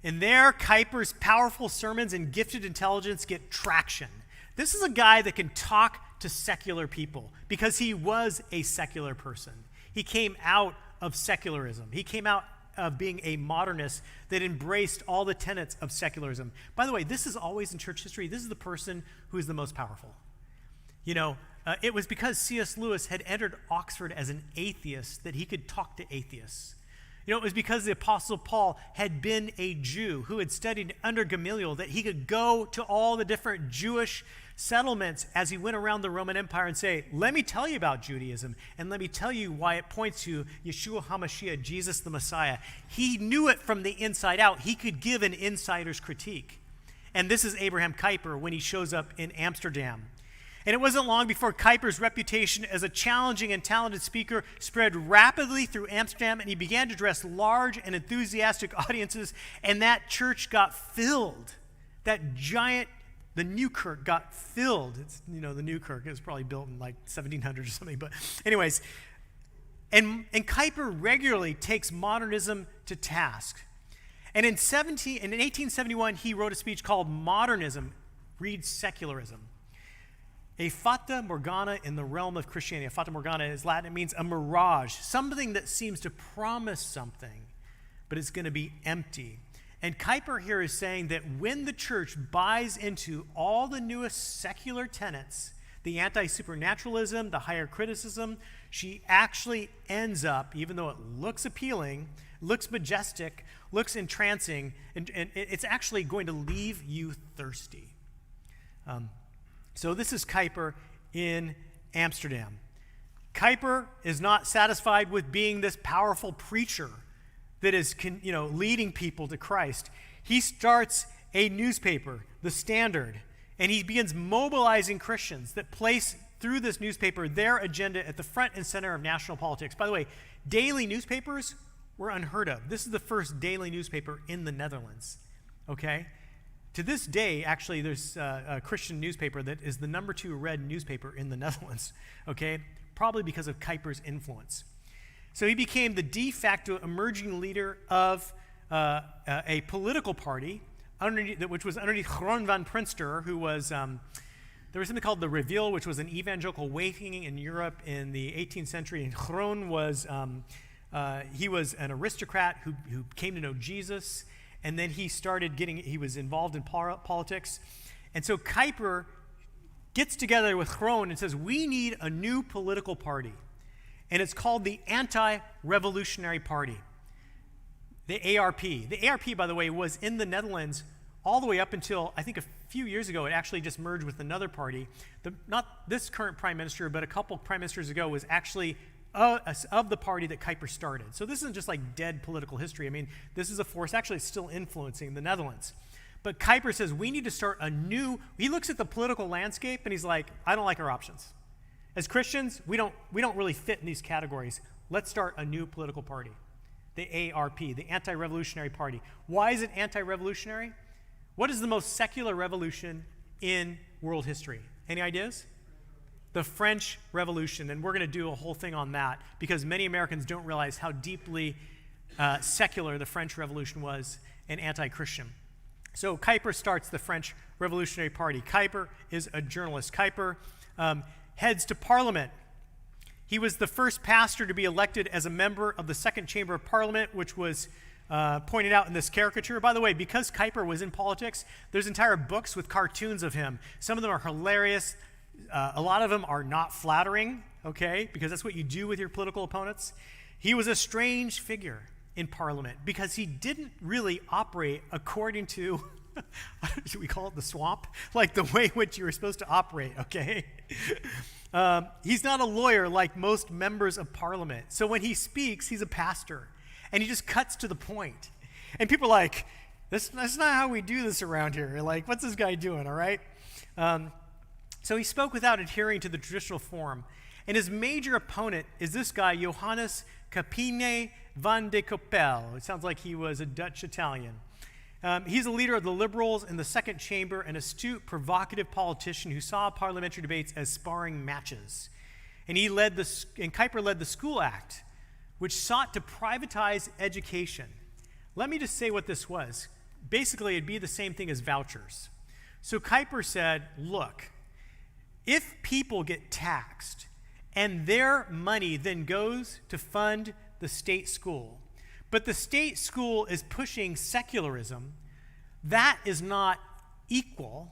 And there, Kuyper's powerful sermons and gifted intelligence get traction. This is a guy that can talk to secular people because he was a secular person. He came out of secularism. He came out of being a modernist that embraced all the tenets of secularism. By the way, this is always in church history. This is the person who is the most powerful. It was because C.S. Lewis had entered Oxford as an atheist that he could talk to atheists. It was because the Apostle Paul had been a Jew who had studied under Gamaliel that he could go to all the different Jewish Settlements as he went around the Roman Empire and say, let me tell you about Judaism, and let me tell you why it points to Yeshua HaMashiach, Jesus the Messiah. He knew it from the inside out. He could give an insider's critique. And this is Abraham Kuyper when he shows up in Amsterdam. And it wasn't long before Kuyper's reputation as a challenging and talented speaker spread rapidly through Amsterdam, and he began to address large and enthusiastic audiences, and that church got filled. That giant, the Newkirk got filled. It's, the Newkirk, it was probably built in like 1700 or something, but anyways. And Kuyper regularly takes modernism to task. And in 1871, he wrote a speech called Modernism Reads Secularism. A fata morgana in the realm of Christianity. A fata morgana is Latin. It means a mirage, something that seems to promise something, but it's going to be empty. And Kuyper here is saying that when the church buys into all the newest secular tenets, the anti-supernaturalism, the higher criticism, she actually ends up, even though it looks appealing, looks majestic, looks entrancing, and it's actually going to leave you thirsty. So this is Kuyper in Amsterdam. Kuyper is not satisfied with being this powerful preacher that is, leading people to Christ. He starts a newspaper, The Standard, and he begins mobilizing Christians that place through this newspaper their agenda at the front and center of national politics. By the way, daily newspapers were unheard of. This is the first daily newspaper in the Netherlands, okay? To this day, actually, there's a Christian newspaper that is the number 2 read newspaper in the Netherlands, okay? Probably because of Kuyper's influence. So he became the de facto emerging leader of a political party, which was underneath Groen van Prinster, who was, there was something called the Reveal, which was an evangelical awakening in Europe in the 18th century, and Groen was, he was an aristocrat who came to know Jesus, and then he was involved in politics. And so Kuyper gets together with Groen and says, we need a new political party. And it's called the Anti-Revolutionary Party, the ARP. The ARP, by the way, was in the Netherlands all the way up until, I think a few years ago, it actually just merged with another party. Not this current prime minister, but a couple prime ministers ago was actually of the party that Kuyper started. So this isn't just like dead political history. I mean, this is a force actually still influencing the Netherlands. But Kuyper says we need to start he looks at the political landscape and he's like, I don't like our options. As Christians, we don't really fit in these categories. Let's start a new political party, the ARP, the Anti-Revolutionary Party. Why is it anti-revolutionary? What is the most secular revolution in world history? Any ideas? The French Revolution, and we're going to do a whole thing on that because many Americans don't realize how deeply secular the French Revolution was and anti-Christian. So Kuyper starts the French Revolutionary Party. Kuyper is a journalist. Kuyper heads to Parliament. He was the first pastor to be elected as a member of the Second Chamber of Parliament, which was pointed out in this caricature. By the way, because Kuyper was in politics, there's entire books with cartoons of him. Some of them are hilarious. A lot of them are not flattering, okay, because that's what you do with your political opponents. He was a strange figure in Parliament because he didn't really operate according to, should we call it the swamp? Like the way in which you were supposed to operate, okay? He's not a lawyer like most members of Parliament. So when he speaks, he's a pastor, and he just cuts to the point. And people are like, that's not how we do this around here. Like, what's this guy doing, all right? So he spoke without adhering to the traditional form. And his major opponent is this guy, Johannes Capine van de Koppel. It sounds like he was a Dutch Italian. He's a leader of the liberals in the second chamber, an astute, provocative politician who saw parliamentary debates as sparring matches. And Kuyper led the School Act, which sought to privatize education. Let me just say what this was. Basically, it'd be the same thing as vouchers. So Kuyper said, look, if people get taxed and their money then goes to fund the state school, but the state school is pushing secularism, that is not equal.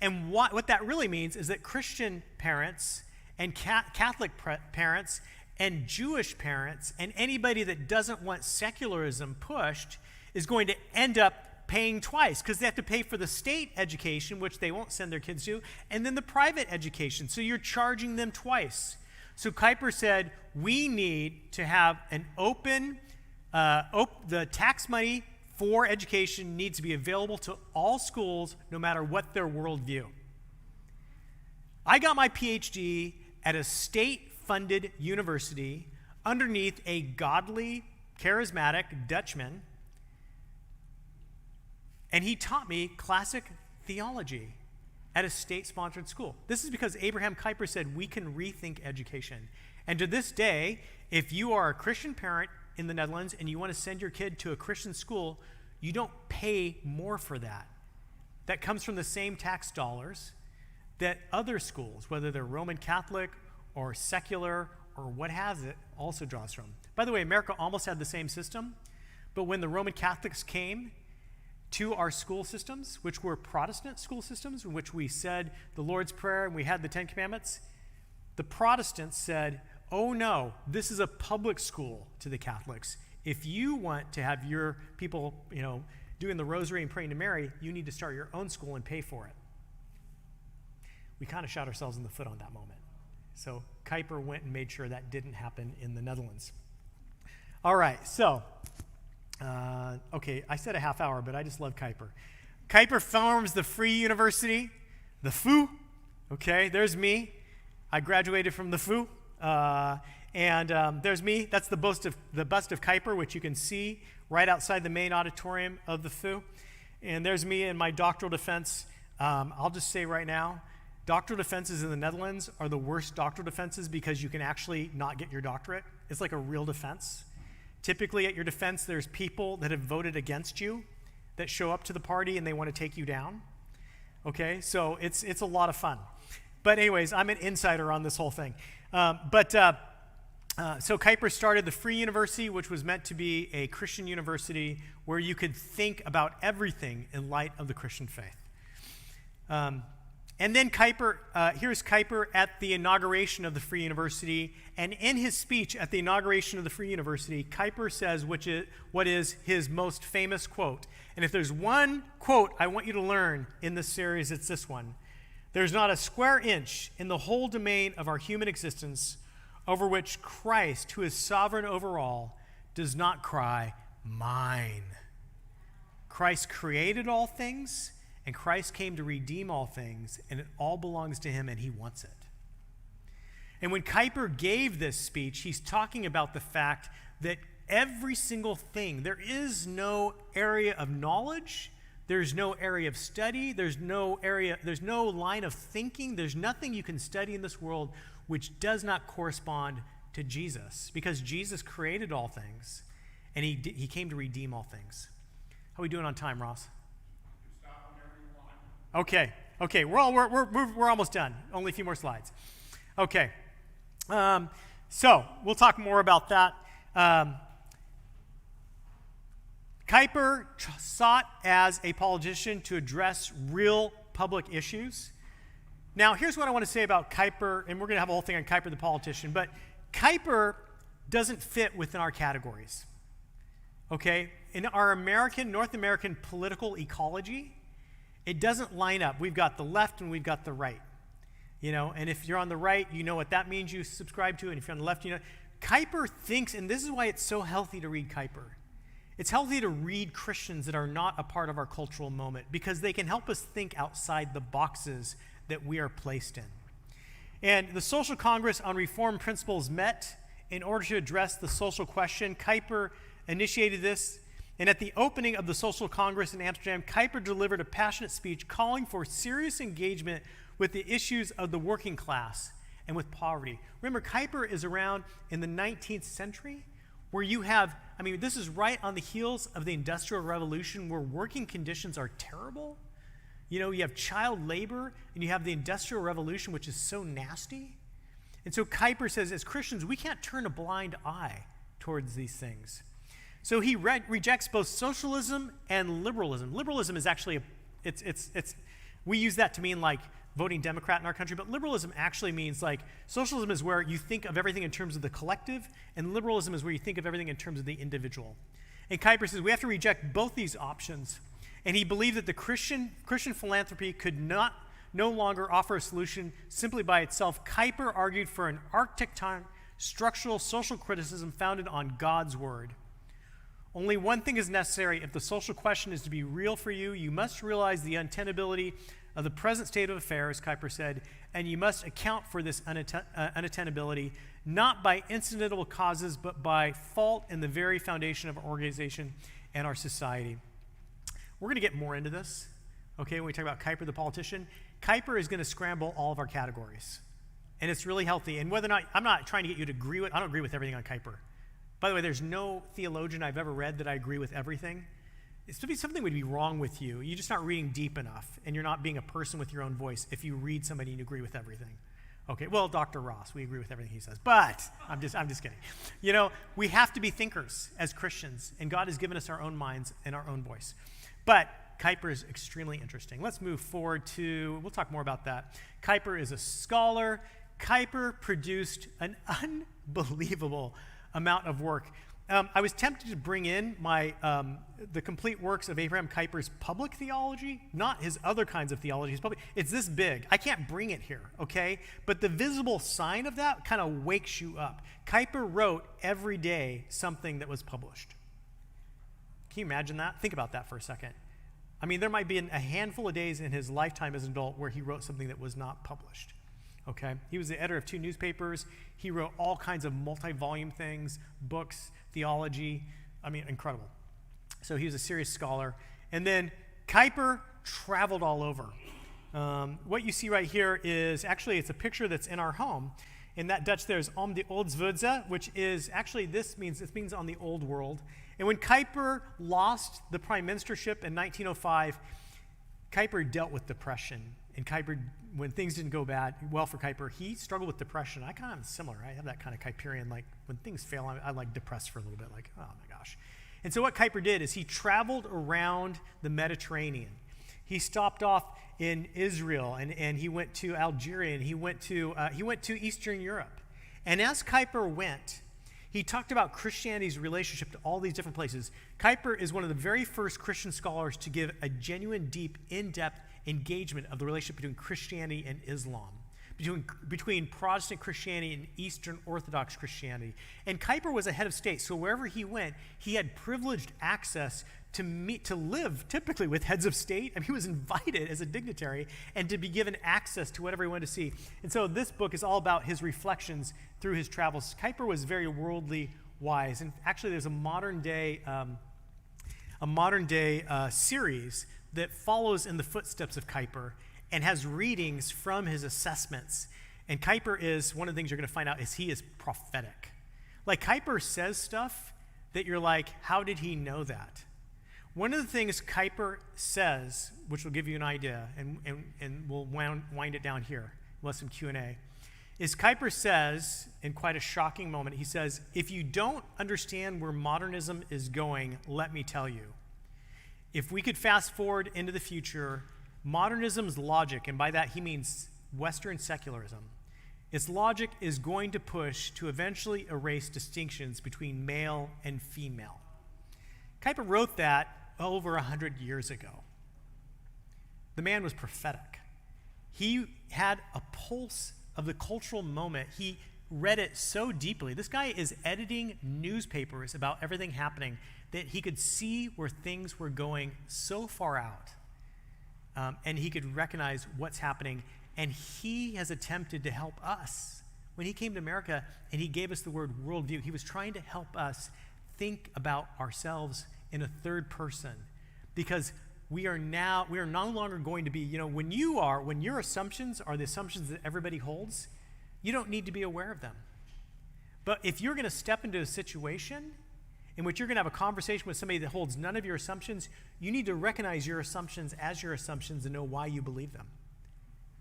And what that really means is that Christian parents and Catholic parents and Jewish parents and anybody that doesn't want secularism pushed is going to end up paying twice because they have to pay for the state education, which they won't send their kids to, and then the private education. So you're charging them twice. So Kuyper said, we need to have an the tax money for education needs to be available to all schools no matter what their worldview. I got my PhD at a state-funded university underneath a godly, charismatic Dutchman, and he taught me classic theology at a state-sponsored school. This is because Abraham Kuyper said we can rethink education. And to this day, if you are a Christian parent in the Netherlands and you want to send your kid to a Christian school, you don't pay more for that. That comes from the same tax dollars that other schools, whether they're Roman Catholic or secular or what has it, also draws from. By the way, America almost had the same system, but when the Roman Catholics came to our school systems, which were Protestant school systems, in which we said the Lord's Prayer and we had the Ten Commandments, the Protestants said, oh no, this is a public school to the Catholics. If you want to have your people, doing the rosary and praying to Mary, you need to start your own school and pay for it. We kind of shot ourselves in the foot on that moment. So Kuyper went and made sure that didn't happen in the Netherlands. All right, so, okay, I said a half hour, but I just love Kuyper. Kuyper forms the Free University, the FU. Okay, there's me. I graduated from the FU. And there's me. That's the bust of Kuyper, which you can see right outside the main auditorium of the FU. And there's me in my doctoral defense. I'll just say right now, doctoral defenses in the Netherlands are the worst doctoral defenses because you can actually not get your doctorate. It's like a real defense. Typically at your defense, there's people that have voted against you that show up to the party and they want to take you down. Okay, so it's a lot of fun. But anyways, I'm an insider on this whole thing. So Kuyper started the Free University, which was meant to be a Christian university where you could think about everything in light of the Christian faith. And then here's Kuyper at the inauguration of the Free University. And in his speech at the inauguration of the Free University, Kuyper says what is his most famous quote. And if there's one quote I want you to learn in this series, it's this one. There's not a square inch in the whole domain of our human existence over which Christ, who is sovereign over all, does not cry, mine. Christ created all things, and Christ came to redeem all things, and it all belongs to him, and he wants it. And when Kuyper gave this speech, he's talking about the fact that every single thing, there is no area of knowledge, there's no area of study, there's no line of thinking, there's nothing you can study in this world which does not correspond to Jesus, because Jesus created all things, and he came to redeem all things. How are we doing on time, Ross? Okay, we're almost done. Only a few more slides. Okay, so we'll talk more about that. Kuyper sought as a politician to address real public issues. Now, here's what I want to say about Kuyper, and we're going to have a whole thing on Kuyper the politician, but Kuyper doesn't fit within our categories. Okay? In our North American political ecology, it doesn't line up. We've got the left and we've got the right. And if you're on the right, you know what that means you subscribe to, and if you're on the left, Kuyper thinks, and this is why it's so healthy to read Kuyper. It's healthy to read Christians that are not a part of our cultural moment because they can help us think outside the boxes that we are placed in. And the Social Congress on Reform Principles met in order to address the social question. Kuyper initiated this, and at the opening of the Social Congress in Amsterdam, Kuyper delivered a passionate speech calling for serious engagement with the issues of the working class and with poverty. Remember, Kuyper is around in the 19th century, where you have, this is right on the heels of the Industrial Revolution, where working conditions are terrible. You have child labor, and you have the Industrial Revolution, which is so nasty. And so Kuyper says, as Christians, we can't turn a blind eye towards these things. So he rejects both socialism and liberalism. Liberalism is actually, we use that to mean like voting Democrat in our country, but liberalism actually means like socialism is where you think of everything in terms of the collective, and liberalism is where you think of everything in terms of the individual. And Kuyper says we have to reject both these options. And he believed that the Christian philanthropy could no longer offer a solution simply by itself. Kuyper argued for an architectonic, structural, social criticism founded on God's word. Only one thing is necessary. If the social question is to be real for you, you must realize the untenability of the present state of affairs, Kuyper said, and you must account for this unattainability not by incidental causes, but by fault in the very foundation of our organization and our society. We're going to get more into this, okay, when we talk about Kuyper the politician. Kuyper is going to scramble all of our categories, and it's really healthy. And whether or not, I'm not trying to get you to agree with, I don't agree with everything on Kuyper. By the way, there's no theologian I've ever read that I agree with everything. Something would be wrong with you. You're just not reading deep enough, and you're not being a person with your own voice if you read somebody and you agree with everything. Okay, well, Dr. Ross, we agree with everything he says, but I'm just kidding. You know, we have to be thinkers as Christians, and God has given us our own minds and our own voice. But Kuyper is extremely interesting. Let's move forward we'll talk more about that. Kuyper is a scholar. Kuyper produced an unbelievable amount of work. I was tempted to bring in the complete works of Abraham Kuyper's public theology, not his other kinds of theology. It's this big. I can't bring it here, okay? But the visible sign of that kind of wakes you up. Kuyper wrote every day something that was published. Can you imagine that? Think about that for a second. I mean, there might be a handful of days in his lifetime as an adult where he wrote something that was not published. Okay, he was the editor of 2 newspapers. He wrote all kinds of multi-volume things, books, theology. I mean, incredible. So he was a serious scholar. And then Kuyper traveled all over. What you see right here is actually it's a picture that's in our home. In that Dutch, there's om de Oudswuze, which is actually it means on the old world. And when Kuyper lost the prime ministership in 1905, Kuyper dealt with depression. And Kuyper, when things didn't go well for Kuyper, he struggled with depression. I kind of am similar. I have that kind of Kuyperian, like when things fail, I'm like depressed for a little bit, like, oh my gosh. And so what Kuyper did is he traveled around the Mediterranean. He stopped off in Israel, and he went to Algeria, and he went to Eastern Europe. And as Kuyper went, he talked about Christianity's relationship to all these different places. Kuyper is one of the very first Christian scholars to give a genuine, deep, in-depth engagement of the relationship between Christianity and Islam, between Protestant Christianity and Eastern Orthodox Christianity. And Kuyper was a head of state, so wherever he went, he had privileged access to live typically with heads of state. I mean, he was invited as a dignitary and to be given access to whatever he wanted to see. And so this book is all about his reflections through his travels. Kuyper was very worldly wise, and actually there's a modern day series that follows in the footsteps of Kuyper and has readings from his assessments. And Kuyper is, one of the things you're going to find out is he is prophetic. Like Kuyper says stuff that you're like, how did he know that? One of the things Kuyper says, which will give you an idea, and we'll wind it down here, we'll have some Q&A, is Kuyper says, in quite a shocking moment, he says, if you don't understand where modernism is going, let me tell you. If we could fast forward into the future, modernism's logic, and by that he means Western secularism, its logic is going to push to eventually erase distinctions between male and female. Kuyper wrote that over 100 years ago. The man was prophetic. He had a pulse of the cultural moment. He read it so deeply. This guy is editing newspapers about everything happening that he could see where things were going so far out, and he could recognize what's happening, and he has attempted to help us. When he came to America and he gave us the word worldview, he was trying to help us think about ourselves in a third person, because we are no longer going to be, when your assumptions are the assumptions that everybody holds, you don't need to be aware of them. But if you're going to step into a situation in which you're going to have a conversation with somebody that holds none of your assumptions, you need to recognize your assumptions as your assumptions and know why you believe them.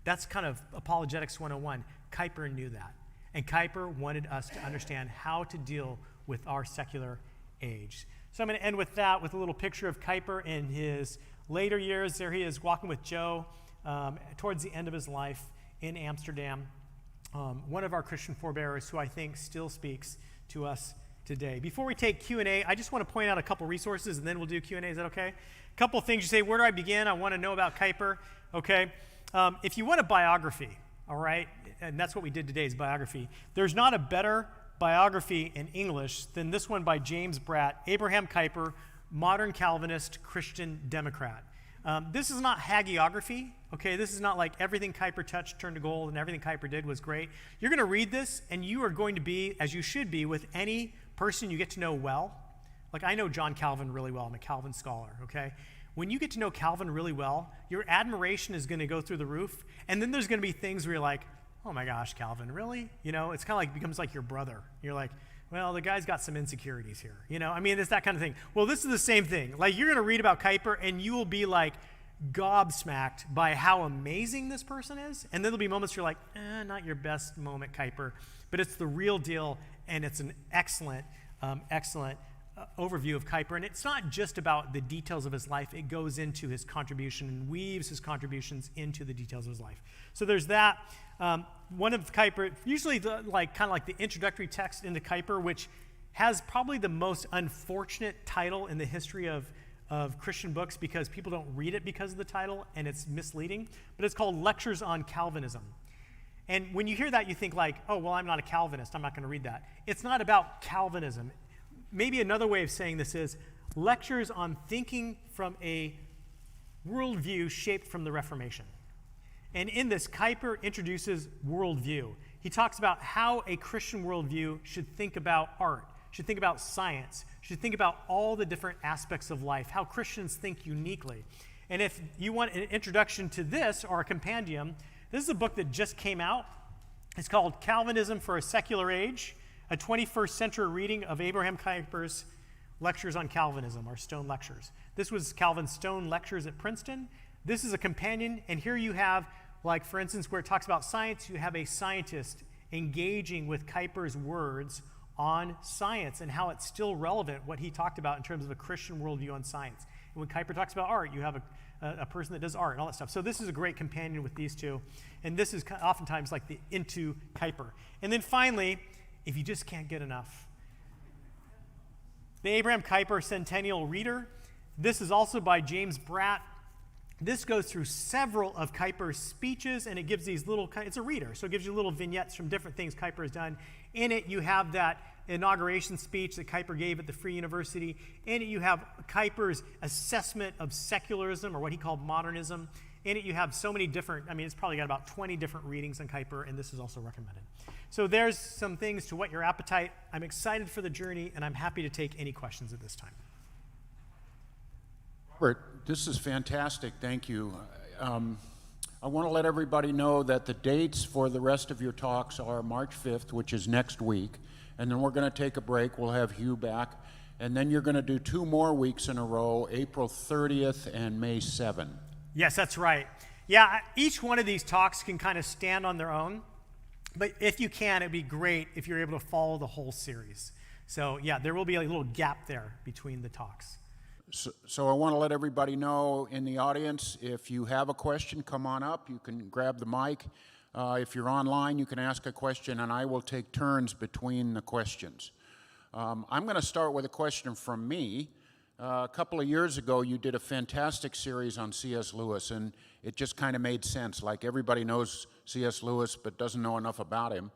That's kind of Apologetics 101. Kuyper knew that. And Kuyper wanted us to understand how to deal with our secular age. So I'm going to end with that, with a little picture of Kuyper in his later years. There he is walking with Joe towards the end of his life in Amsterdam. One of our Christian forebearers who I think still speaks to us today. Before we take Q&A, I just want to point out a couple resources, and then we'll do Q&A. Is that okay? A couple of things. You say, where do I begin? I want to know about Kuyper. Okay. If you want a biography, all right, and that's what we did today is biography. There's not a better biography in English than this one by James Bratt, Abraham Kuyper, Modern Calvinist Christian Democrat. This is not hagiography, okay? This is not like everything Kuyper touched turned to gold and everything Kuyper did was great. You're going to read this, and you are going to be, as you should be, with any person you get to know well. Like, I know John Calvin really well. I'm a Calvin scholar, okay? When you get to know Calvin really well, your admiration is going to go through the roof, and then there's going to be things where you're like, oh my gosh, Calvin, really? You know, it's kind of like becomes like your brother. You're like, well, the guy's got some insecurities here. You know, I mean, it's that kind of thing. Well, this is the same thing. Like, you're going to read about Kuyper, and you will be like gobsmacked by how amazing this person is. And then there'll be moments you're like, not your best moment, Kuyper. But it's the real deal, and it's an excellent overview of Kuyper. And it's not just about the details of his life. It goes into his contribution and weaves his contributions into the details of his life. So there's that. One of Kuyper, usually kind of like the introductory text into Kuyper, which has probably the most unfortunate title in the history of Christian books because people don't read it because of the title and it's misleading. But it's called Lectures on Calvinism. And when you hear that, you think like, oh, well, I'm not a Calvinist. I'm not going to read that. It's not about Calvinism. Maybe another way of saying this is lectures on thinking from a worldview shaped from the Reformation. And in this, Kuyper introduces worldview. He talks about how a Christian worldview should think about art, should think about science, should think about all the different aspects of life, how Christians think uniquely. And if you want an introduction to this or a compendium, this is a book that just came out. It's called Calvinism for a Secular Age, a 21st century reading of Abraham Kuyper's Lectures on Calvinism, or Stone Lectures. This was Calvin's Stone Lectures at Princeton. This is a companion, and here you have, like, for instance, where it talks about science, you have a scientist engaging with Kuyper's words on science and how it's still relevant, what he talked about in terms of a Christian worldview on science. And when Kuyper talks about art, you have a person that does art and all that stuff. So this is a great companion with these two, and this is oftentimes like the into Kuyper. And then finally, if you just can't get enough, the Abraham Kuyper Centennial Reader. This is also by James Bratt. This goes through several of Kuyper's speeches, and it gives these little, it's a reader, so it gives you little vignettes from different things Kuyper has done. In it, you have that inauguration speech that Kuyper gave at the Free University. In it, you have Kuyper's assessment of secularism, or what he called modernism. In it, you have so many different, it's probably got about 20 different readings on Kuyper, and this is also recommended. So there's some things to whet your appetite. I'm excited for the journey, and I'm happy to take any questions at this time. Robert, this is fantastic. Thank you. I want to let everybody know that the dates for the rest of your talks are March 5th, which is next week, and then we're going to take a break. We'll have Hugh back, and then you're going to do 2 more weeks in a row, April 30th and May 7th. Yes, that's right. Yeah, each one of these talks can kind of stand on their own, but if you can, it'd be great if you're able to follow the whole series. So yeah, there will be a little gap there between the talks. So I want to let everybody know in the audience, if you have a question, come on up. You can grab the mic. If you're online, you can ask a question, and I will take turns between the questions. I'm going to start with a question from me. A couple of years ago, you did a fantastic series on C.S. Lewis, and it just kind of made sense. Like, everybody knows C.S. Lewis but doesn't know enough about him.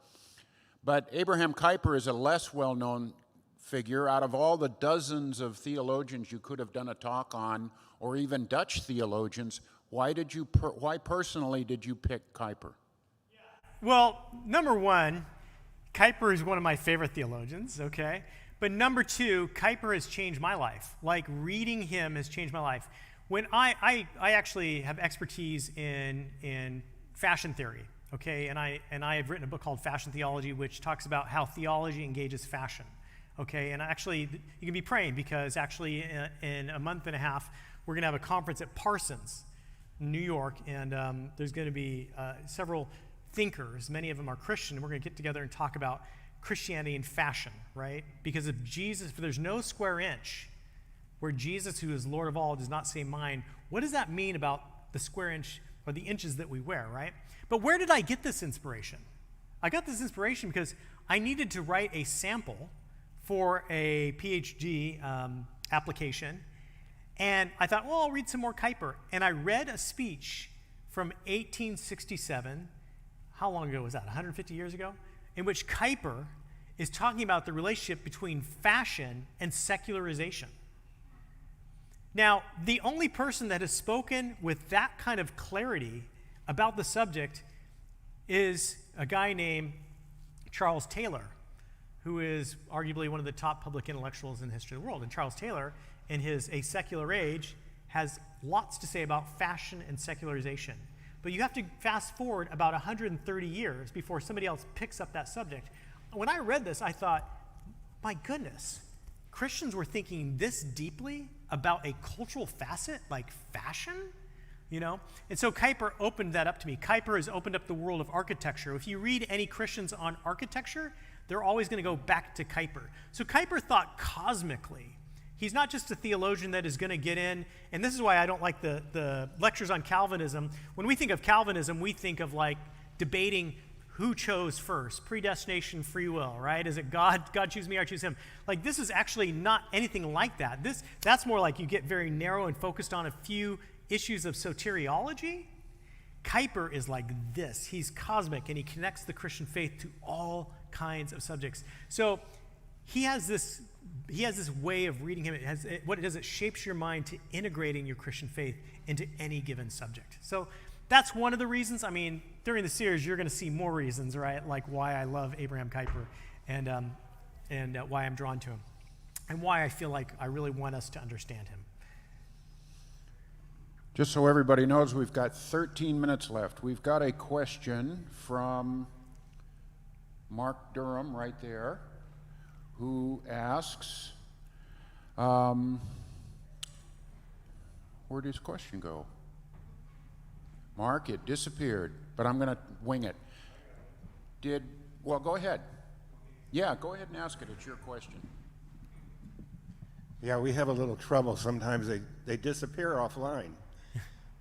But Abraham Kuyper is a less well-known figure. Out of all the dozens of theologians you could have done a talk on, or even Dutch theologians, why personally did you pick Kuyper? Well, number one, Kuyper is one of my favorite theologians, okay? But number two, Kuyper has changed my life. Like, reading him has changed my life. When I actually have expertise in fashion theory, okay? And I have written a book called Fashion Theology, which talks about how theology engages fashion. Okay, and actually, you can be praying because actually in a month and a half, we're going to have a conference at Parsons, New York, and there's going to be several thinkers, many of them are Christian, and we're going to get together and talk about Christianity and fashion, right? Because if there's no square inch where Jesus, who is Lord of all, does not say mine, what does that mean about the square inch or the inches that we wear, right? But where did I get this inspiration? I got this inspiration because I needed to write a sample for a PhD application, and I thought, well, I'll read some more Kuyper. And I read a speech from 1867. How long ago was that? 150 years ago? In which Kuyper is talking about the relationship between fashion and secularization. Now, the only person that has spoken with that kind of clarity about the subject is a guy named Charles Taylor, who is arguably one of the top public intellectuals in the history of the world. And Charles Taylor, in his A Secular Age, has lots to say about fashion and secularization. But you have to fast forward about 130 years before somebody else picks up that subject. When I read this, I thought, my goodness, Christians were thinking this deeply about a cultural facet like fashion? You know? And so Kuyper opened that up to me. Kuyper has opened up the world of architecture. If you read any Christians on architecture, they're always going to go back to Kuyper. So Kuyper thought cosmically. He's not just a theologian that is going to get in, and this is why I don't like the lectures on Calvinism. When we think of Calvinism, we think of like debating who chose first, predestination, free will, right? Is it God choose me, I choose him? Like, this is actually not anything like that. That's more like you get very narrow and focused on a few issues of soteriology. Kuyper is like this. He's cosmic, and he connects the Christian faith to all kinds of subjects. So he has this way of reading him. What it does, it shapes your mind to integrating your Christian faith into any given subject. So that's one of the reasons. I mean, during the series, you're going to see more reasons, right? Like why I love Abraham Kuyper and why I'm drawn to him and why I feel like I really want us to understand him. Just so everybody knows, we've got 13 minutes left. We've got a question from Mark Durham right there, who asks, where'd his question go? Mark, it disappeared, but I'm going to wing it. Well, go ahead. Yeah, go ahead and ask it. It's your question. Yeah, we have a little trouble. Sometimes they disappear offline.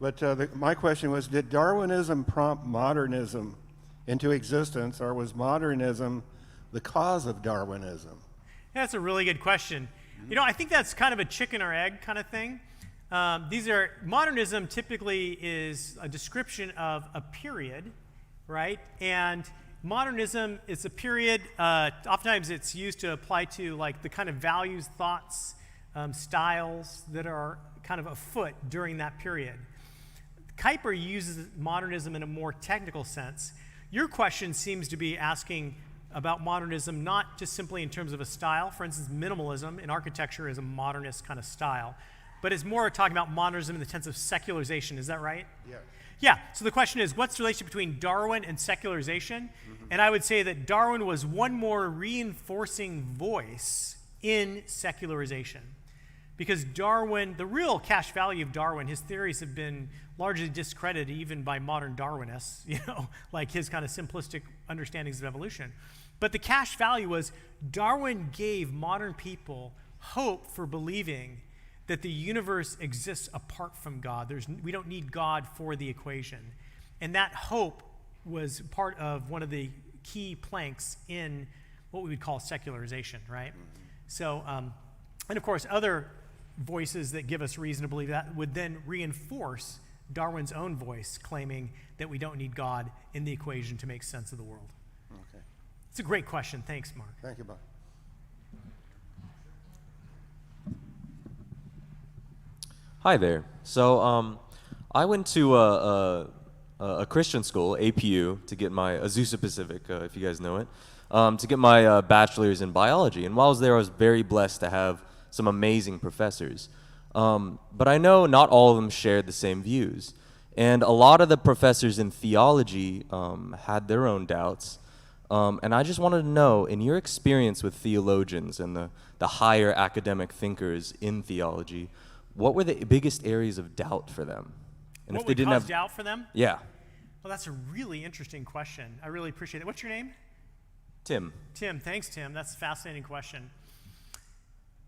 But my question was, did Darwinism prompt modernism into existence, or was modernism the cause of Darwinism? That's a really good question. You know, I think that's kind of a chicken or egg kind of thing. Modernism typically is a description of a period, right? And modernism is a period, oftentimes it's used to apply to like the kind of values, thoughts, styles that are kind of afoot during that period. Kuyper uses modernism in a more technical sense. Your question seems to be asking about modernism not just simply in terms of a style. For instance, minimalism in architecture is a modernist kind of style. But it's more talking about modernism in the sense of secularization. Is that right? Yes. Yeah. So the question is, what's the relationship between Darwin and secularization? Mm-hmm. And I would say that Darwin was one more reinforcing voice in secularization. Because Darwin, the real cash value of Darwin, his theories have been largely discredited even by modern Darwinists, like his kind of simplistic understandings of evolution. But the cash value was Darwin gave modern people hope for believing that the universe exists apart from God. We don't need God for the equation. And that hope was part of one of the key planks in what we would call secularization, right? So, and of course, other voices that give us reason to believe that would then reinforce Darwin's own voice, claiming that we don't need God in the equation to make sense of the world. Okay. It's a great question. Thanks, Mark. Thank you, Bob. Hi there. So I went to a Christian school, APU, to get my Azusa Pacific, if you guys know it, to get my bachelor's in biology. And while I was there, I was very blessed to have some amazing professors. But I know not all of them shared the same views. And a lot of the professors in theology had their own doubts. And I just wanted to know, in your experience with theologians and the higher academic thinkers in theology, what were the biggest areas of doubt for them? And what if they would didn't cause have doubt for them? Yeah. Well, that's a really interesting question. I really appreciate it. What's your name? Tim. Tim. Thanks, Tim. That's a fascinating question.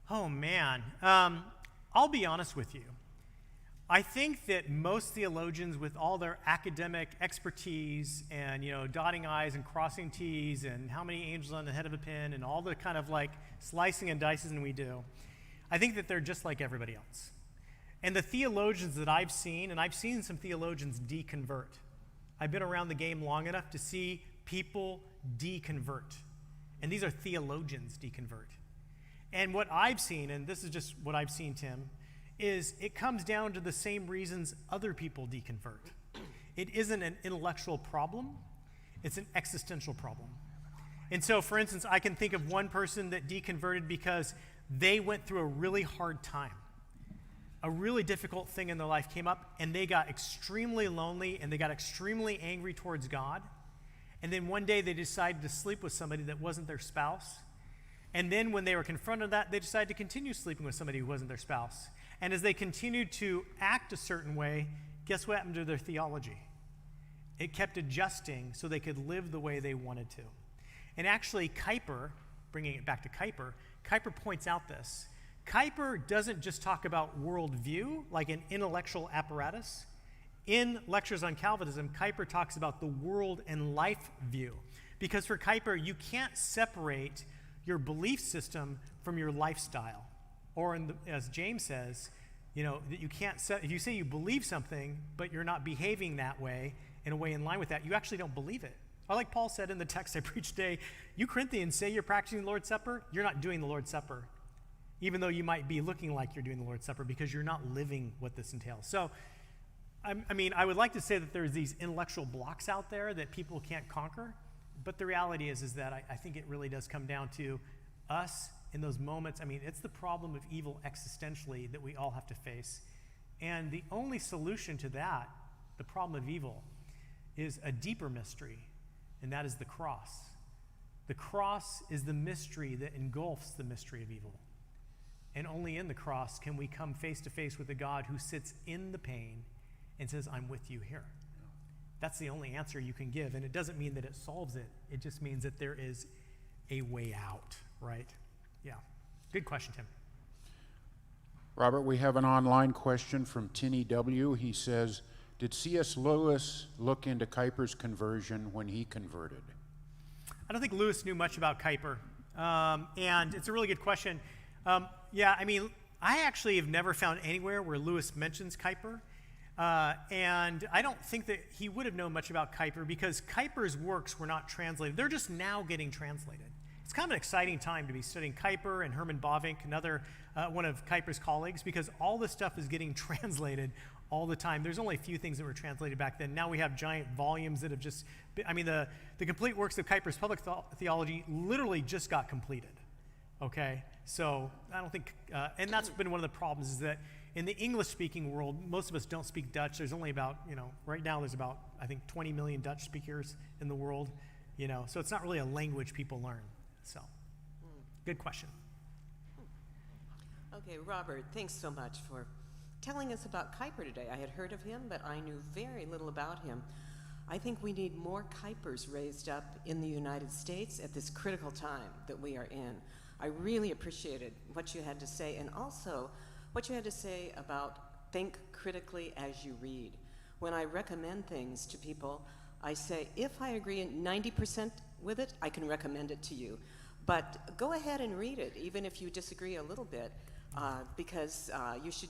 Oh, man. I'll be honest with you. I think that most theologians, with all their academic expertise and, dotting I's and crossing T's and how many angels on the head of a pin and all the kind of like slicing and dicing we do, I think that they're just like everybody else. And the theologians that I've seen, and I've seen some theologians deconvert. I've been around the game long enough to see people deconvert. And these are theologians deconvert. And what I've seen, and this is just what I've seen, Tim, is it comes down to the same reasons other people deconvert. It isn't an intellectual problem, it's an existential problem. And so, for instance, I can think of one person that deconverted because they went through a really hard time. A really difficult thing in their life came up, and they got extremely lonely, and they got extremely angry towards God. And then one day they decided to sleep with somebody that wasn't their spouse. And then when they were confronted with that, they decided to continue sleeping with somebody who wasn't their spouse. And as they continued to act a certain way, guess what happened to their theology? It kept adjusting so they could live the way they wanted to. And actually, Kuyper, bringing it back to Kuyper, Kuyper points out this. Kuyper doesn't just talk about worldview, like an intellectual apparatus. In Lectures on Calvinism, Kuyper talks about the world and life view. Because for Kuyper, you can't separate your belief system from your lifestyle. Or as James says, that you can't if you say you believe something, but you're not behaving that way, in a way in line with that, you actually don't believe it. Or like Paul said in the text I preached today, you Corinthians say you're practicing the Lord's Supper, you're not doing the Lord's Supper. Even though you might be looking like you're doing the Lord's Supper, because you're not living what this entails. So, I would like to say that there's these intellectual blocks out there that people can't conquer, but the reality is that I think it really does come down to us in those moments. It's the problem of evil existentially that we all have to face. And the only solution to that, the problem of evil, is a deeper mystery, and that is the cross. The cross is the mystery that engulfs the mystery of evil. And only in the cross can we come face to face with a God who sits in the pain and says, I'm with you here. That's the only answer you can give. And it doesn't mean that it solves it. It just means that there is a way out, right? Yeah. Good question, Tim. Robert, we have an online question from Tinny W. He says, did C.S. Lewis look into Kuyper's conversion when he converted? I don't think Lewis knew much about Kuyper. And it's a really good question. I actually have never found anywhere where Lewis mentions Kuyper. And I don't think that he would have known much about Kuyper because Kuyper's works were not translated. They're just now getting translated. It's kind of an exciting time to be studying Kuyper and Herman Bavinck, another one of Kuyper's colleagues, because all this stuff is getting translated all the time. There's only a few things that were translated back then. Now we have giant volumes that have just been, the complete works of Kuyper's public theology literally just got completed. Okay? So I don't think, and that's been one of the problems, is that in the English-speaking world, most of us don't speak Dutch. There's only about, right now there's about, I think, 20 million Dutch speakers in the world, so it's not really a language people learn. So, good question. Okay, Robert, thanks so much for telling us about Kuyper today. I had heard of him, but I knew very little about him. I think we need more Kuypers raised up in the United States at this critical time that we are in. I really appreciated what you had to say, and also what you had to say about think critically as you read. When I recommend things to people, I say, if I agree 90% with it, I can recommend it to you. But go ahead and read it, even if you disagree a little bit, because you should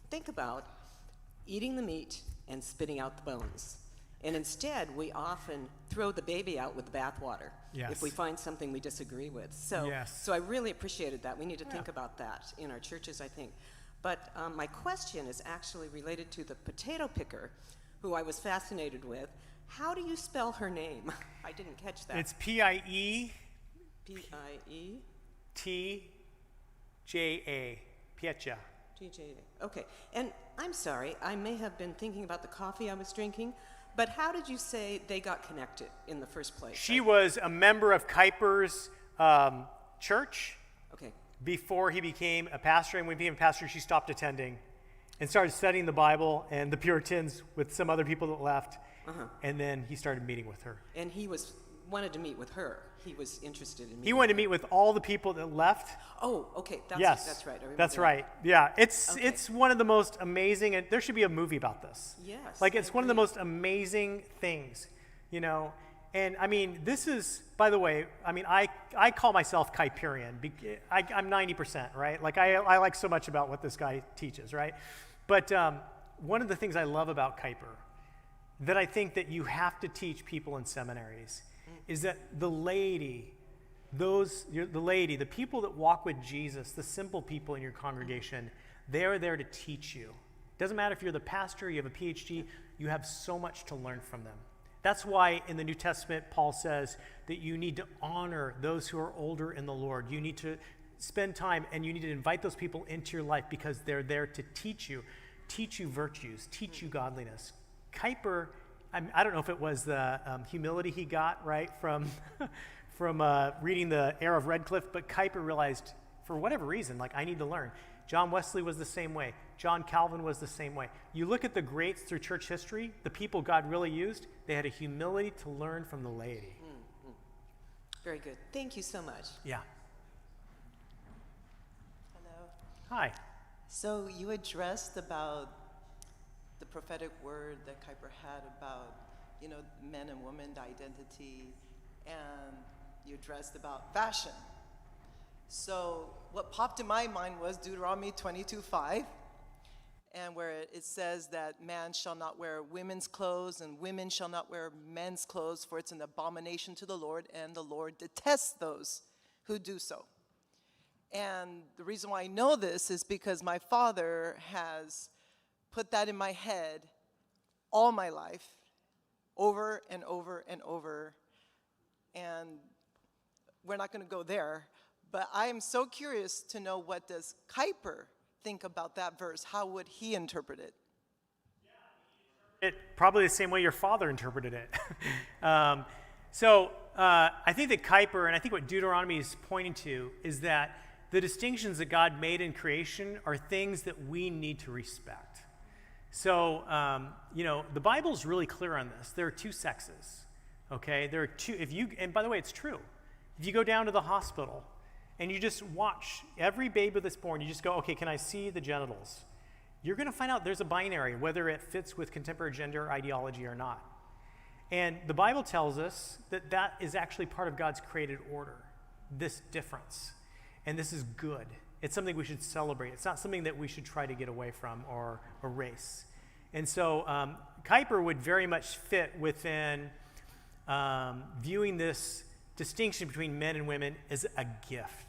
think about eating the meat and spitting out the bones. And instead, we often throw the baby out with the bathwater if we find something we disagree with. So I really appreciated that. We need to think about that in our churches, I think. But my question is actually related to the potato picker, who I was fascinated with. How do you spell her name? I didn't catch that. It's P-I-E. P-I-E? T-J-A. Pietja. T-J-A. Okay. And I'm sorry, I may have been thinking about the coffee I was drinking, but how did you say they got connected in the first place? She was a member of Kuyper's church before he became a pastor. And when he became a pastor, she stopped attending and started studying the Bible and the Puritans with some other people that left. And then he started meeting with her. And he was wanted to meet with her. He was interested in meeting. He wanted to meet with all the people that left. Oh, okay. Yes, That's right. I remember that's that. right. Yeah, it's Okay. it's one of the most amazing, and there should be a movie about this. Yes, like I it's one of the agree. most amazing things, you know. And I mean, this is, by the way, I mean, I call myself Kuyperian. I'm 90%, right? Like I like so much about what this guy teaches, right? But one of the things I love about Kuyper, that I think that you have to teach people in seminaries, is that the laity, the people that walk with Jesus, the simple people in your congregation, they're there to teach you. Doesn't matter if you're the pastor, you have a PhD, you have so much to learn from them. That's why in the New Testament, Paul says that you need to honor those who are older in the Lord. You need to spend time and you need to invite those people into your life because they're there to teach you virtues, teach you godliness. Kuyper, I don't know if it was the humility he got, right, from reading the Heir of Redcliffe, but Kuyper realized, for whatever reason, like, I need to learn. John Wesley was the same way. John Calvin was the same way. You look at the greats through church history, the people God really used, they had a humility to learn from the laity. Very good. Thank you so much. Yeah. Hello. Hi. So you addressed about the prophetic word that Kuyper had about, men and women, the identity, and you addressed about fashion. So what popped in my mind was Deuteronomy 22:5, and where it says that man shall not wear women's clothes and women shall not wear men's clothes, for it's an abomination to the Lord, and the Lord detests those who do so. And the reason why I know this is because my father has put that in my head all my life, over and over and over. And we're not going to go there, but I am so curious to know, what does Kuyper think about that verse? How would he interpret it? It probably the same way your father interpreted it. I think that Kuyper, and I think what Deuteronomy is pointing to, is that the distinctions that God made in creation are things that we need to respect. So, the Bible's really clear on this. There are two sexes, okay? There are two, and by the way, it's true. If you go down to the hospital and you just watch every baby that's born, you just go, okay, can I see the genitals? You're going to find out there's a binary, whether it fits with contemporary gender ideology or not. And the Bible tells us that that is actually part of God's created order, this difference. And this is good. It's something we should celebrate. It's not something that we should try to get away from or erase. And so Kuyper would very much fit within viewing this distinction between men and women as a gift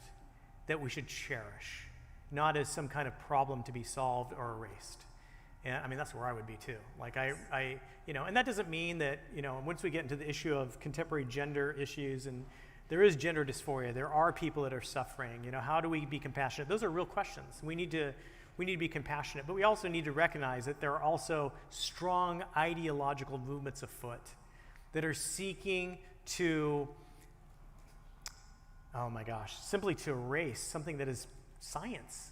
that we should cherish, not as some kind of problem to be solved or erased. And I mean, that's where I would be too. Like and that doesn't mean that, once we get into the issue of contemporary gender issues, and there is gender dysphoria, there are people that are suffering, how do we be compassionate? Those are real questions. We need to be compassionate, but we also need to recognize that there are also strong ideological movements afoot that are seeking to, simply to erase something that is science.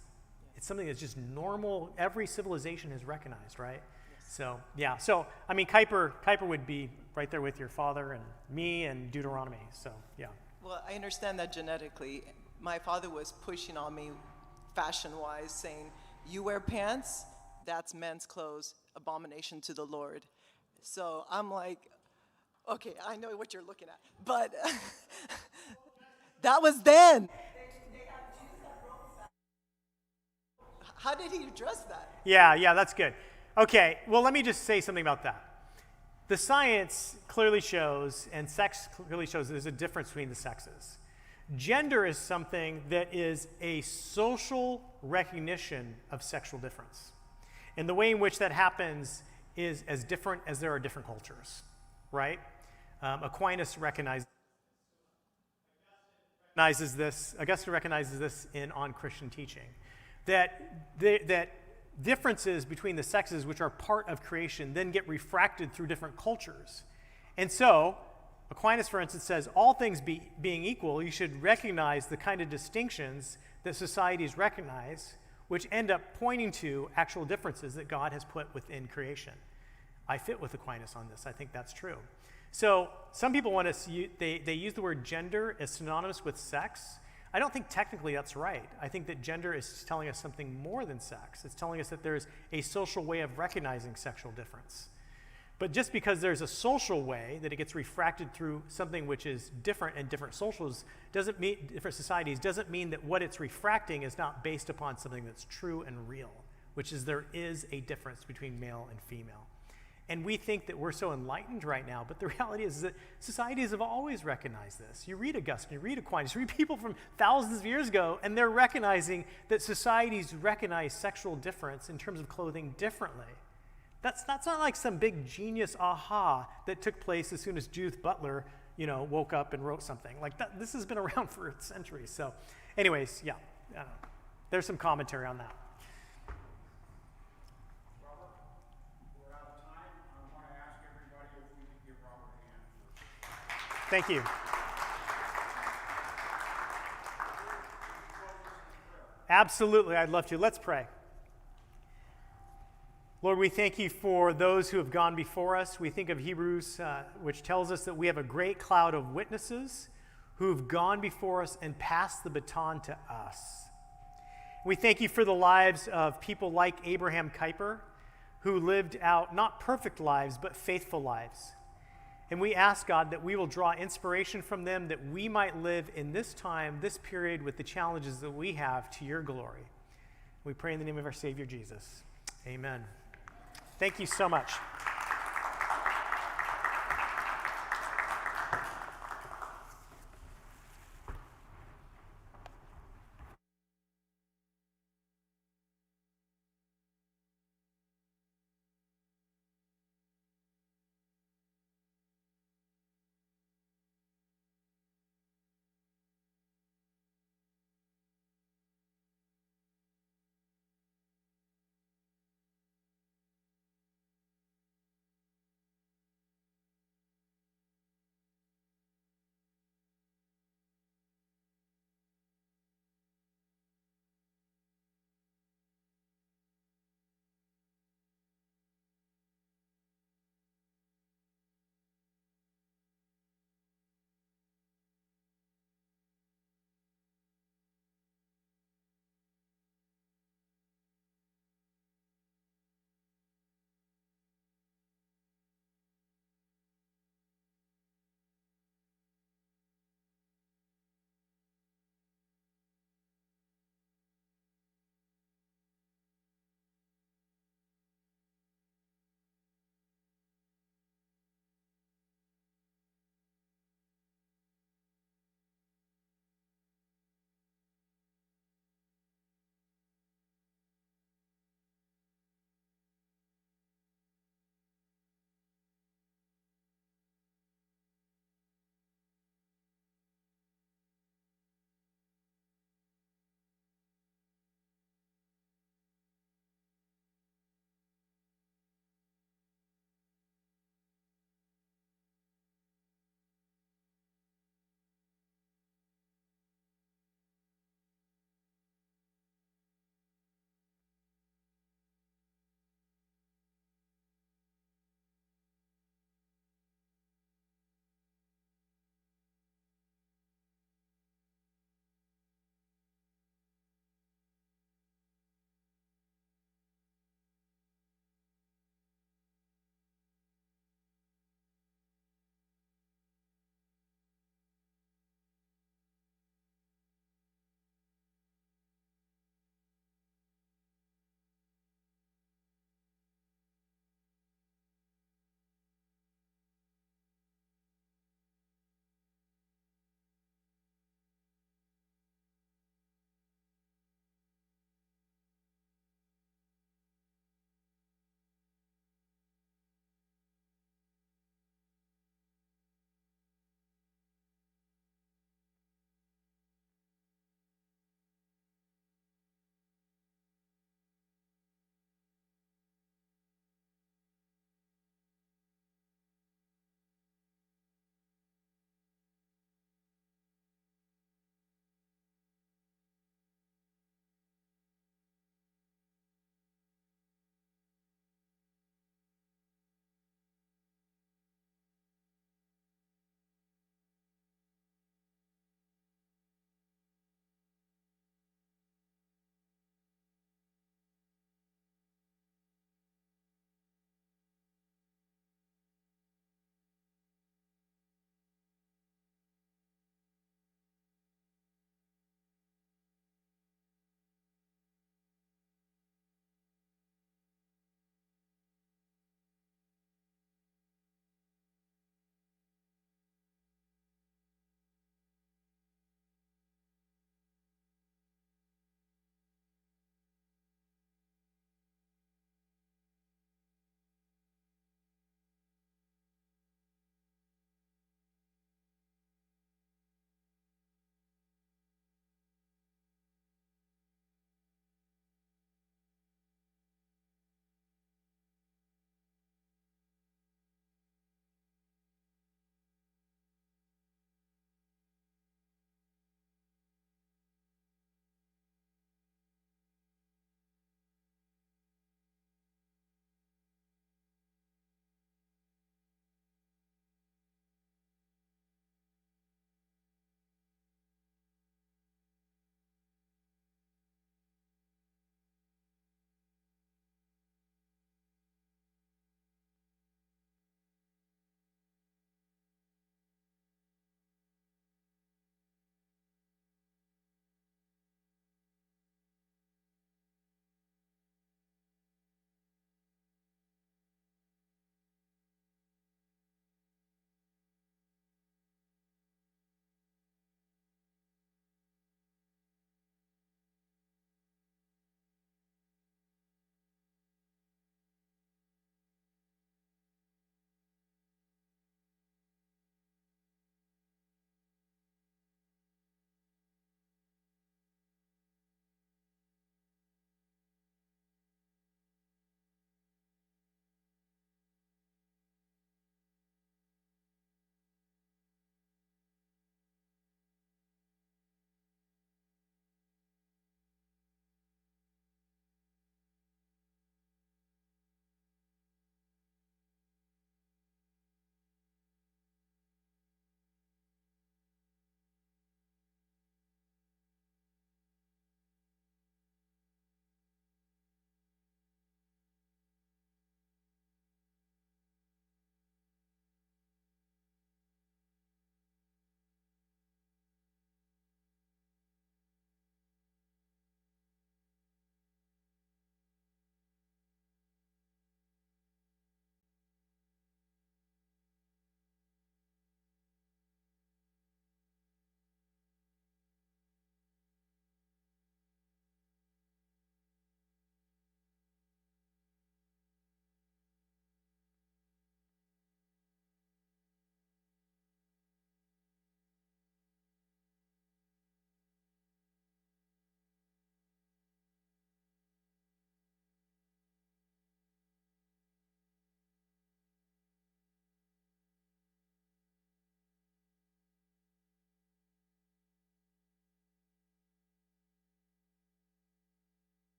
It's something that's just normal. Every civilization has recognized, right? Yes. So, yeah. So, I mean, Kuyper would be right there with your father and me and Deuteronomy. So, yeah. Well, I understand that genetically. My father was pushing on me fashion-wise, saying, you wear pants, that's men's clothes, abomination to the Lord. So I'm like, okay, I know what you're looking at. But that was then. How did he address that? Yeah, that's good. Okay, well, let me just say something about that. The science clearly shows, and sex clearly shows, there's a difference between the sexes. Gender is something that is a social recognition of sexual difference. And the way in which that happens is as different as there are different cultures, right? Augustine recognizes this on Christian teaching, that differences between the sexes, which are part of creation, then get refracted through different cultures. And so, Aquinas, for instance, says, all things being equal, you should recognize the kind of distinctions that societies recognize, which end up pointing to actual differences that God has put within creation. I fit with Aquinas on this. I think that's true. So some people want to, they use the word gender as synonymous with sex. I don't think technically that's right. I think that gender is telling us something more than sex. It's telling us that there's a social way of recognizing sexual difference. But just because there's a social way that it gets refracted through something which is different in different socials, different societies, doesn't mean that what it's refracting is not based upon something that's true and real, which is there is a difference between male and female. And we think that we're so enlightened right now, but the reality is that societies have always recognized this. You read Augustine, you read Aquinas, you read people from thousands of years ago, and they're recognizing that societies recognize sexual difference in terms of clothing differently. That's not like some big genius aha that took place as soon as Judith Butler, woke up and wrote something. Like that, this has been around for centuries. So anyways, yeah, there's some commentary on that. Robert, we're out of time. I want to ask everybody if we can give Robert a hand. Thank you. Absolutely, I'd love to. Let's pray. Lord, we thank you for those who have gone before us. We think of Hebrews, which tells us that we have a great cloud of witnesses who have gone before us and passed the baton to us. We thank you for the lives of people like Abraham Kuyper, who lived out not perfect lives, but faithful lives. And we ask, God, that we will draw inspiration from them, that we might live in this time, this period, with the challenges that we have to your glory. We pray in the name of our Savior, Jesus. Amen. Thank you so much.